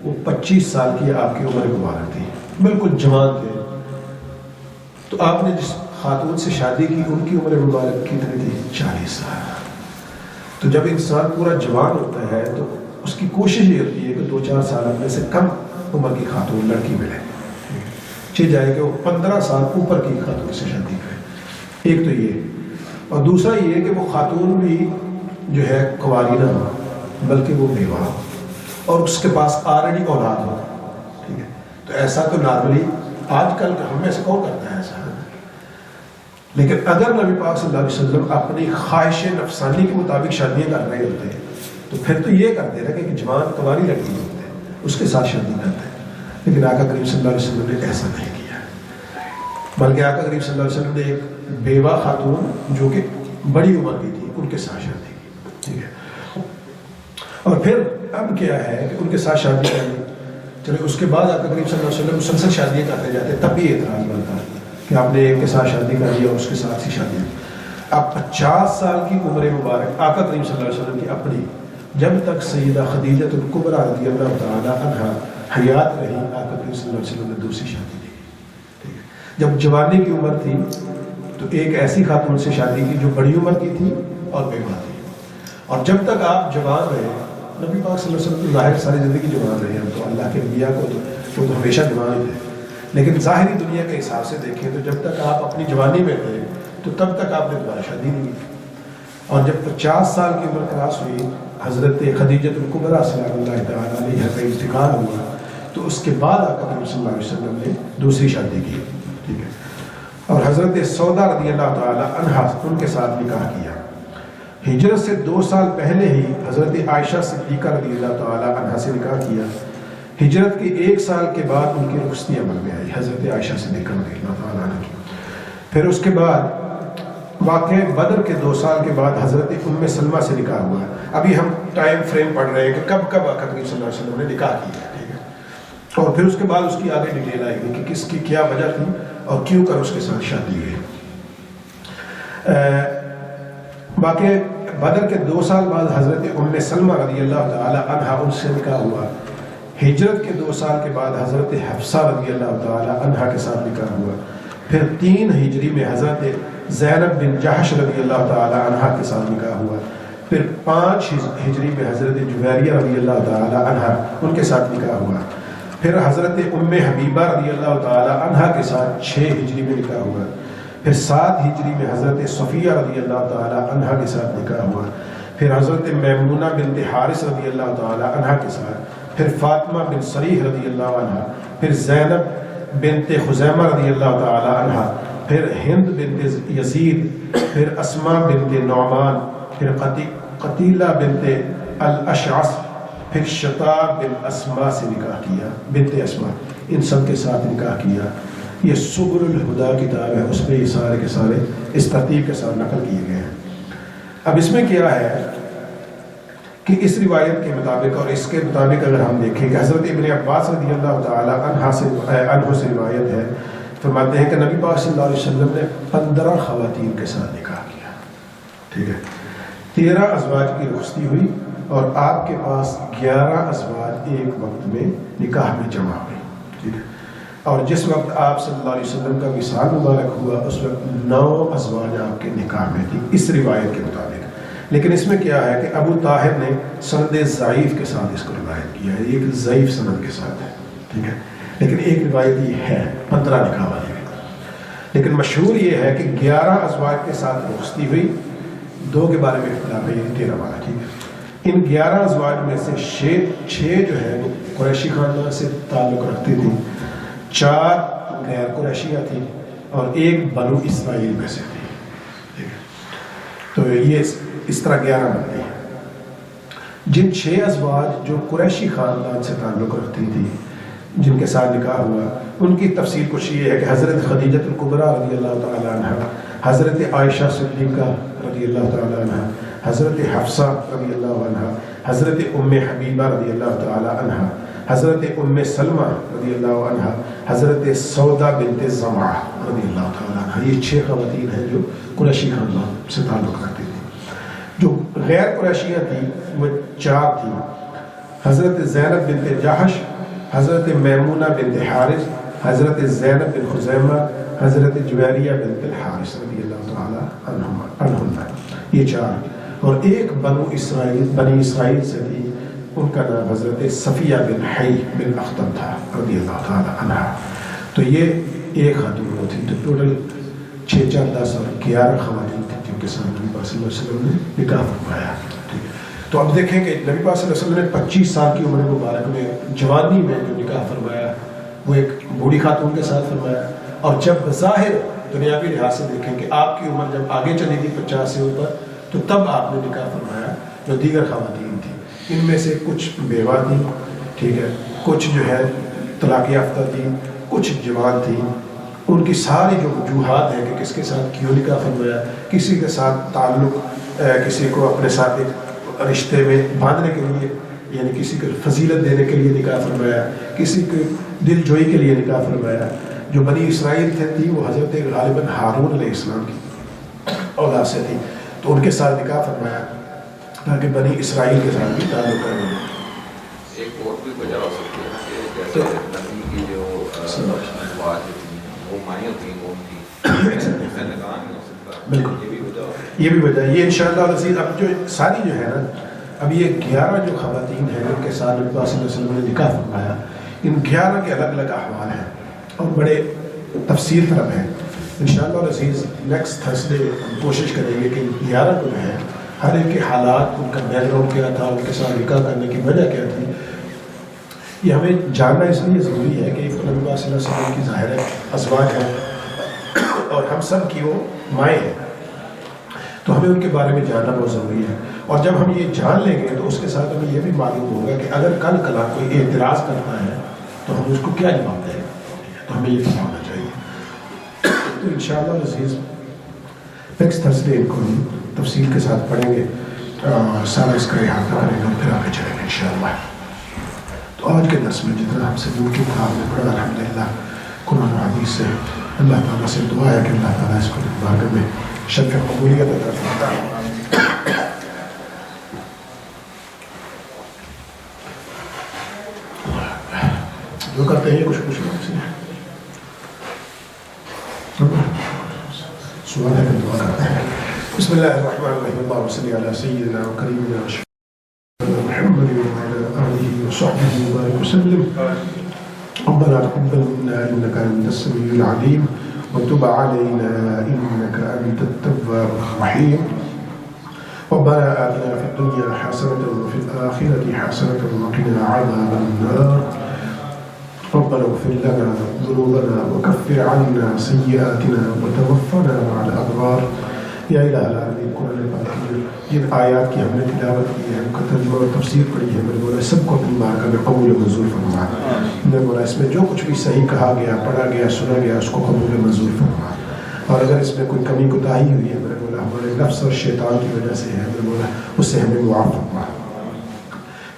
[SPEAKER 1] وہ 25 سال کی آپ کی عمر مبارک تھی، بالکل جوان تھے. تو آپ نے جس خاتون سے شادی کی ان کی عمر مبارک کتنی تھی؟ 40 سال. تو جب انسان پورا جوان ہوتا ہے تو اس کی کوشش یہ ہوتی ہے کہ 2-4 سال میں سے کم عمر کی خاتون لڑکی ملے، چاہے جائے کہ وہ 15 سال اوپر کی خاتون سے شادی کرے. ایک تو یہ، اور دوسرا یہ کہ وہ خاتون بھی جو ہے کنواری نہ ہو بلکہ وہ بیوہ ہو اور اس کے پاس آلریڈی اولاد ہو. ٹھیک ہے، تو ایسا تو نارملی آج کل ہم میں سے کون کرتا ہے ایسا؟ لیکن اگر نبی پاک صلی اللہ علیہ وسلم اپنی خواہش نفسانی کے مطابق شادیاں کر رہے ہوتے تو پھر تو یہ کرتے نا کہ جوان کنواری لڑکی ہوتے ہیں اس کے ساتھ شادی کرتے. لیکن آقا کریم صلی اللہ علیہ وسلم نے ایسا نہیں کیا، بلکہ آقا کریم صلی اللہ علیہ وسلم نے ایک بیوہ خاتون جو کہ بڑی عمر کی تھی ان کے ساتھ شادی کی. ٹھیک ہے، اور پھر اب کیا ہے کہ ان کے ساتھ شادی کرنی، چلے اس کے بعد آقا کریم صلی اللہ علیہ وسلم مسلسل شادیاں کرتے جاتے، تب بھی اعتراض بنتا ہے کہ آپ نے ایک کے ساتھ شادی کر لی اور اس کے ساتھ ہی شادی. اب 50 سال کی عمر مبارک آقا کریم صلی اللہ علیہ وسلم کی اپنی، جب تک سیدہ خدیجہ الکبریٰ رضی اللہ تعالیٰ عنہا حیات رہی آقا کریم صلی اللہ علیہ وسلم نے دوسری شادی کی. ٹھیک ہے، جب جوانی کی عمر تھی تو ایک ایسی خاتون سے شادی کی جو بڑی عمر کی تھی اور بیوہ تھی. اور جب تک آپ جوان رہے، نبی پاک صلی اللہ علیہ وسلم تو ظاہر ساری زندگی جوان رہے ہیں، تو اللہ کے انبیاء کو تو وہ تو ہمیشہ جوان تھے، لیکن ظاہری دنیا کے حساب سے دیکھیں تو جب تک آپ اپنی جوانی میں تھے تو تب تک آپ نے دوبارہ شادی نہیں کی. اور جب 50 سال کی عمر کراس ہوئی، حضرت خدیجہ الکبریٰ سلام اللہ تعالیٰ علیہ کا انتقال ہوا، تو اس کے بعد آقا کریم صلی اللہ علیہ وسلم نے دوسری شادی کی. ٹھیک ہے، اور حضرت سودا رضی اللہ تعالیٰ عنہا ان کے ساتھ نکاح کیا. ہجرت سے 2 سال پہلے ہی حضرت عائشہ صدیقہ رضی اللہ تعالیٰ عنہا سے نکاح کیا. ہجرت کے 1 سال کے بعد ان کی رخصتی عمل میں آئی، حضرت عائشہ صدیقہ رضی اللہ تعالیٰ عنہ کی. پھر اس کے بعد واقع بدر کے 2 سال کے بعد حضرت ام سلمہ سے نکاح ہوا. ابھی ہم ٹائم فریم پڑھ رہے ہیں کہ کب کب آقا کریم صلی اللہ علیہ وسلم نے نکاح کیا. ٹھیک ہے، اور پھر اس کے بعد اس کی آگے ڈیٹیل آئے گی کہ کس کی کیا وجہ تھی اور کیوں کر اس کے ساتھ شادی ہوئی. واقع بدر کے 2 سال بعد حضرت ام سلمہ رضی اللہ تعالی عنہا ان سے نکاح ہوا. ہجرت کے 2 سال کے بعد حضرت حفصہ رضی اللہ تعالی عنہا کے ساتھ نکاح ہوا. پھر 3 ہجری میں حضرت زینب بن جحش رضی اللہ تعالی عنہا کے ساتھ نکاح ہوا. پھر 5 ہجری میں حضرت جویریہ رضی اللہ تعالی عنہا ان کے ساتھ نکاح ہوا. پھر حضرت ام حبیبہ رضی اللہ تعالی عنہا کے ساتھ 6 ہجری میں نکاح ہوا. پھر 7 ہجری میں حضرت صفیہ رضی اللہ تعالی عنہا کے ساتھ نکاح ہوا. پھر حضرت میمونہ بنت حارث رضی اللہ تعالی عنہا کے ساتھ. پھر فاطمہ بن صریح رضی اللہ عنہا. پھر زینب بنت خزیمہ رضی اللہ تعالی عنہا. پھر ہند بنت یزید. پھر اسماء بنت نعمان. پھر قتیلہ بنت الاشعث، پھر شطا بن اسما سے نکاح کیا، بنت اسما، ان سب کے ساتھ نکاح کیا۔ یہ سبل الہدا کتاب ہے، اس میں یہ سارے کے سارے اس ترتیب کے ساتھ نقل کیے گئے ہیں۔ اب اس میں کیا ہے کہ اس روایت کے مطابق اور اس کے مطابق اگر ہم دیکھیں کہ حضرت ابن عباس رضی اللہ تعالی عنہ سے روایت ہے، فرماتے ہیں کہ نبی پاک صلی اللہ علیہ وسلم نے 15 خواتین کے ساتھ نکاح کیا، ٹھیک ہے، 13 ازواج کی رخصتی ہوئی اور آپ کے پاس 11 ازواج ایک وقت میں نکاح میں جمع ہوئی، ٹھیک ہے، اور جس وقت آپ صلی اللہ علیہ وسلم کا وصال مبارک ہوا اس وقت 9 ازواج آپ کے نکاح میں تھی اس روایت کے مطابق۔ لیکن اس میں کیا ہے کہ ابو طاہر نے سند ضعیف کے ساتھ اس کو روایت کیا ہے، ایک ضعیف سند کے ساتھ ہے، ٹھیک ہے، لیکن ایک روایت یہ ہے 15 نکاح والی ہے، لیکن مشہور یہ ہے کہ 11 ازواج کے ساتھ رخصتی ہوئی، 2 کے بارے میں اختلاف ہے، یہ 13 والا، ٹھیک ہے۔ ان 11 ازواج میں سے 6 جو ہے وہ قریشی خاندان سے تعلق رکھتی تھی، 4 غیر قریشیہ تھی اور 1 بنو اسرائیل میں سے تھی، ٹھیک ہے، تو یہ اس طرح 11 بنتی ہیں۔ جن 6 ازواج جو قریشی خاندان سے تعلق رکھتی تھی جن کے ساتھ نکاح ہوا، ان کی تفصیل کچھ یہ ہے کہ حضرت خدیجہ الکبریٰ رضی اللہ تعالی عنہ، حضرت عائشہ صدیقہ رضی اللہ تعالی عنہ، حضرت حفصہ رضی اللہ عنہ، حضرت ام حبیبہ رضی اللہ تعالی عنہ، حضرت ام سلمہ رضی اللہ عنہ، حضرت سودا بنت زمعہ رضی اللہ تعالی عنہ۔ یہ 6 خواتین ہیں جو قریشی خاندان سے تعلق رکھتی تھیں۔ جو غیر قریشیاں تھیں وہ 4 تھیں، حضرت زینب بنت جحش، حضرت میمونہ بنت حارث، حضرت زینب بن خزیمہ، حضرت جویریہ بنت الحارث رضی اللہ تعالی عنہم، یہ 4، اور ایک بنی اسرائیل سے تھی، ان کا نام حضرت صفیہ بن حی بن اختب تھا رضی اللہ تعالی عنہ۔ تو یہ ایک خاتون تھی، تو ٹوٹل 6 4 10 اور 11 خواتین تھیں جن کے ساتھ نبی پاک صلی اللہ علیہ وسلم نے نکاح فرمایا، ٹھیک ہے۔ تو اب دیکھیں کہ نبی پاک صلی اللہ علیہ وسلم نے 25 سال کی عمر مبارک میں جوانی میں جو نکاح فرمایا وہ ایک بوڑھی خاتون کے ساتھ فرمایا، اور جب بظاہر دنیاوی لحاظ سے دیکھیں کہ آپ کی عمر جب آگے چلی گئی 50 سے اوپر، تو تب آپ نے نکاح فرمایا جو دیگر خواتین تھیں، ان میں سے کچھ بیوہ تھیں، ٹھیک ہے، کچھ جو ہے طلاق یافتہ تھیں، کچھ جوان تھیں، ان کی ساری جو وجوہات ہیں کہ کس کے ساتھ کیوں نکاح فرمایا، کسی کے ساتھ تعلق کسی کو اپنے ساتھ ایک رشتے میں باندھنے کے لیے، یعنی کسی کو فضیلت دینے کے لیے نکاح فرمایا، کسی کو دل جوئی کے لیے نکاح فرمایا۔ جو بنی اسرائیل تھی وہ حضرت غالباً ہارون علیہ السلام کی اولاد سے تھی، تو ان کے ساتھ نکاح فرمایا تاکہ بنی اسرائیل کے ساتھ بھی تعلق کریں۔
[SPEAKER 2] ایک اور بھی وجہ ہو سکتی ہے کہ جیسے نبی کی جو ازواج تھیں وہ مائیں تھیں، وہ ان کی نکاح نہیں ہو سکتا،
[SPEAKER 1] بالکل
[SPEAKER 2] یہ بھی وجہ ہو سکتی ہے۔
[SPEAKER 1] یہ بھی وجہ ہے، یہ انشاءاللہ عزیز اب جو ساری جو ہے نا، اب یہ 11 جو خواتین ہیں ان کے ساتھ نبی صلی اللہ علیہ وسلم نے نکاح فرمایا، ان 11 کے الگ الگ احوال ہیں اور بڑے تفصیل طلب ہیں۔ انشاءاللہ عزیز نیکسٹ تھرسڈے ہم کوشش کریں گے کہ 11 کو جو ہے ہر ایک کے حالات، ان کا بیک گراؤنڈ کیا تھا، ان کے ساتھ نکاح کرنے کی وجہ کیا تھی، یہ ہمیں جاننا اس لیے ضروری ہے کہ نبی صلی اللہ علیہ وسلم کی ظاہر ہے ازواج ہیں اور ہم سب کی وہ مائیں ہیں، تو ہمیں ان کے بارے میں جاننا بہت ضروری ہے، اور جب ہم یہ جان لیں گے تو اس کے ساتھ ہمیں یہ بھی معلوم ہوگا کہ اگر کل کلا کوئی اعتراض کرتا ہے تو ہم اس کو کیا جواب دیں، تو ہمیں یہ پتہ ہونا چاہیے۔ تو انشاءاللہ عزیز نیکسٹ تھرسڈے کو ہم تفصیل کے ساتھ پڑھیں گے، سارا اس کا احاطہ کریں گے اور پھر آگے چلیں گے انشاءاللہ۔ تو آج کے درس میں جتنا ہم سے ممکن تھا ہم نے پڑھا الحمدللہ قرآن و حدیث سے۔ اللہ تعالیٰ سے دعا ہے کہ اللہ تعالیٰ اس کو بارگاہ میں شرف قبولیت عطا فرمائے۔ جو کرتے ہیں کچھ لوگ سے سوال ہے کہ دعا کرتے ہیں۔ بسم اللہ الرحمن الرحیم، اللہم صلی علی سیدنا و کریمنا محمد وعلی آلہ وصحبہ وبارک وسلم۔ ربنا تقبل منا انك انت السميع العليم وتب علينا انك انت التواب الرحيم۔ ربنا آتنا في الدنيا حسنة وفي الآخرة حسنة وقنا عذاب النار۔ ربنا اغفر لنا ذنوبنا وكفر عنا سيئاتنا وتوفنا مع الأبرار۔ یا الہ العالمین قرآن پاک کی جن آیات کی ہم نے تلاوت کی ہے، ان کا ترجمہ اور تفسیر پڑھی ہے، میرے مولا سب کو اپنی بارگاہ میں قبول و منظور فرما. میرے مولا اس میں جو کچھ بھی صحیح کہا گیا، پڑھا گیا، سنا گیا، اس کو قبول و منظور فرما. اور اگر اس میں کوئی کمی کوتاہی ہوئی ہے میرے مولا ہمارے نفس اور شیطان کی وجہ سے ہے، میرے مولا اس سے ہمیں معاف فرما.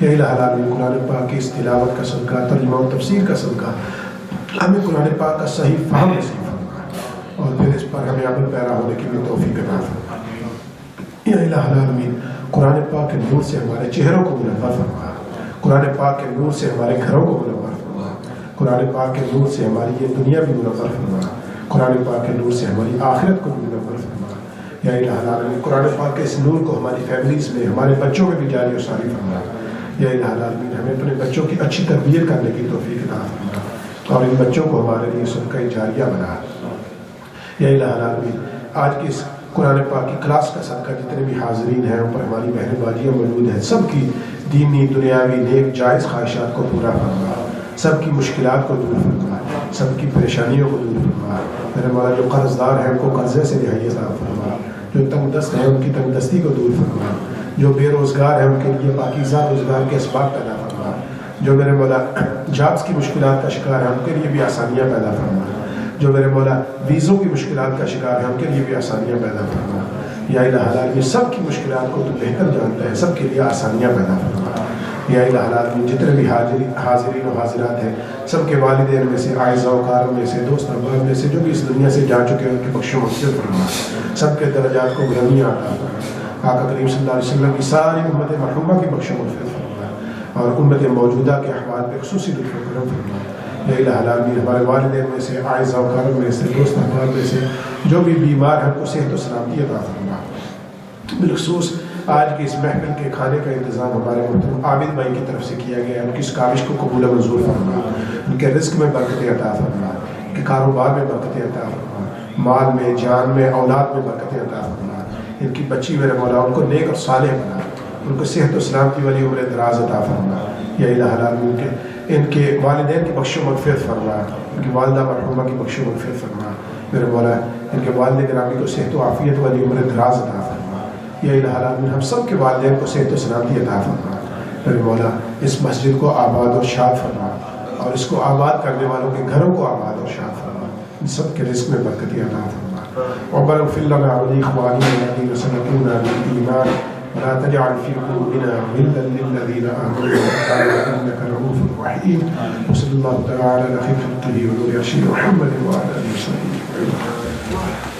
[SPEAKER 1] یا الہ العالمین قرآن پاک کی اس تلاوت کا صدقہ، ترجمہ و تفسیر کا صدقہ ہمیں قرآن پاک کا صحیح فہم نصیب فرما، اور پھر اس پر ہمیں عمل پیرا ہونے کی بھی توفیق عطا فرما. یا الہ العالمین قرآن پاک کے نور سے ہمارے چہروں کو منور فرما، قرآن پاک کے نور سے ہمارے گھروں کو منور فرما، قرآن پاک کے نور سے ہماری یہ دنیا بھی منور فرما، قرآن پاک کے نور سے ہماری آخرت کو بھی منور فرما. یا الہ العالمین قرآن پاک کے اس نور کو ہماری فیملیز میں، ہمارے بچوں میں بھی جاری و ساری فرما. یا الہ العالمین ہمیں اپنے بچوں کی اچھی تربیت کرنے کی توفیق عطا فرما، اور ان بچوں کو ہمارے لیے صدقہ جاریہ بنا. یا الہ العالمین آج کی اس قرآن پاک کی کلاس کا صدقہ جتنے بھی حاضرین ہیں ان پر ہماری بہن باجیاں موجود ہیں، سب کی دینی دنیاوی نیک جائز خواہشات کو پورا فرما، سب کی مشکلات کو دور فرما، سب کی پریشانیوں کو دور فرما. میرے مولا جو قرض دار ہیں ان کو قرضے سے رہائی عطا فرما، جو تنگ دست ہیں ان کی تنگ دستی کو دور فرما، جو بے روزگار ہیں ان کے لیے پاکیزہ روزگار کے اسباب پیدا فرما، جو میرے مولا جابس کی مشکلات کا شکار ہیں ان کے لیے بھی آسانیاں پیدا فرما، جو میرے مولا ویزوں کی مشکلات کا شکار ہیں ان کے لیے بھی آسانیاں پیدا فرما. یا الہ العالمین سب کی مشکلات کو تو بہتر جانتا ہے، سب کے لیے آسانیاں پیدا فرما. یا الہ العالمین جتنے بھی حاضرین و حاضرات ہیں سب کے والدین میں سے، اعزاء و اقارب میں سے، دوست احباب میں سے جو بھی اس دنیا سے جا چکے ہیں ان کی بخش و مغفرت فرما، سب کے درجات کو بلندیاں عطا فرما. آقا کریم صلی اللہ علیہ وسلم کی ساری امت مرحومہ کی بخش و مغفرت فرما، اور امت موجودہ کے احوال پہ خصوصی لطف و کرم فرما. یا الہ العالمین ہمارے والدین میں سے، اعزاء و اقارب میں سے، دوست احباب میں سے جو بھی بیمار ہیں ان کو صحت و سلامتی عطا فرما. بالخصوص آج کی اس محفل کے کھانے کا انتظام ہمارے محترم عابد بھائی کی طرف سے کیا گیا ہے، ان کی اس کاوش کو قبول و منظور فرما، ان کے رزق میں برکت عطا فرما، ان کے کاروبار میں برکت عطا فرما، مال میں، جان میں، اولاد میں برکت عطا فرما. ان کی بچی میرے مولا ان کو نیک اور صالح بنا، ان کو صحت و سلامتی والی عمر دراز عطا فرما. یا الہ العالمین ان کے والدین کی بخش و مغفرت فرما، ان کی والدہ مرحومہ کی بخش و مغفرت فرما. میرے مولا ان کے والد گرامی کو صحت و عافیت والی عمر دراز عطا فرما. یا الہ العالمین ہم سب کے والدین کو صحت و سلامتی عطا فرما. میرے مولا اس مسجد کو آباد اور شاد فرما، اور اس کو آباد کرنے والوں کے گھروں کو آباد اور شاد فرما، ان سب کے رزق میں برکت عطا فرما. ربنا اغفر لنا ولإخواننا الذين سبقونا بالإيمان ولا تجعل في قلوبنا غلا للذين آمنوا إنك رؤوف رحيم. وصلى الله تعالى على خير خلقه ونور عرشه محمد وعلى آله وصحبه.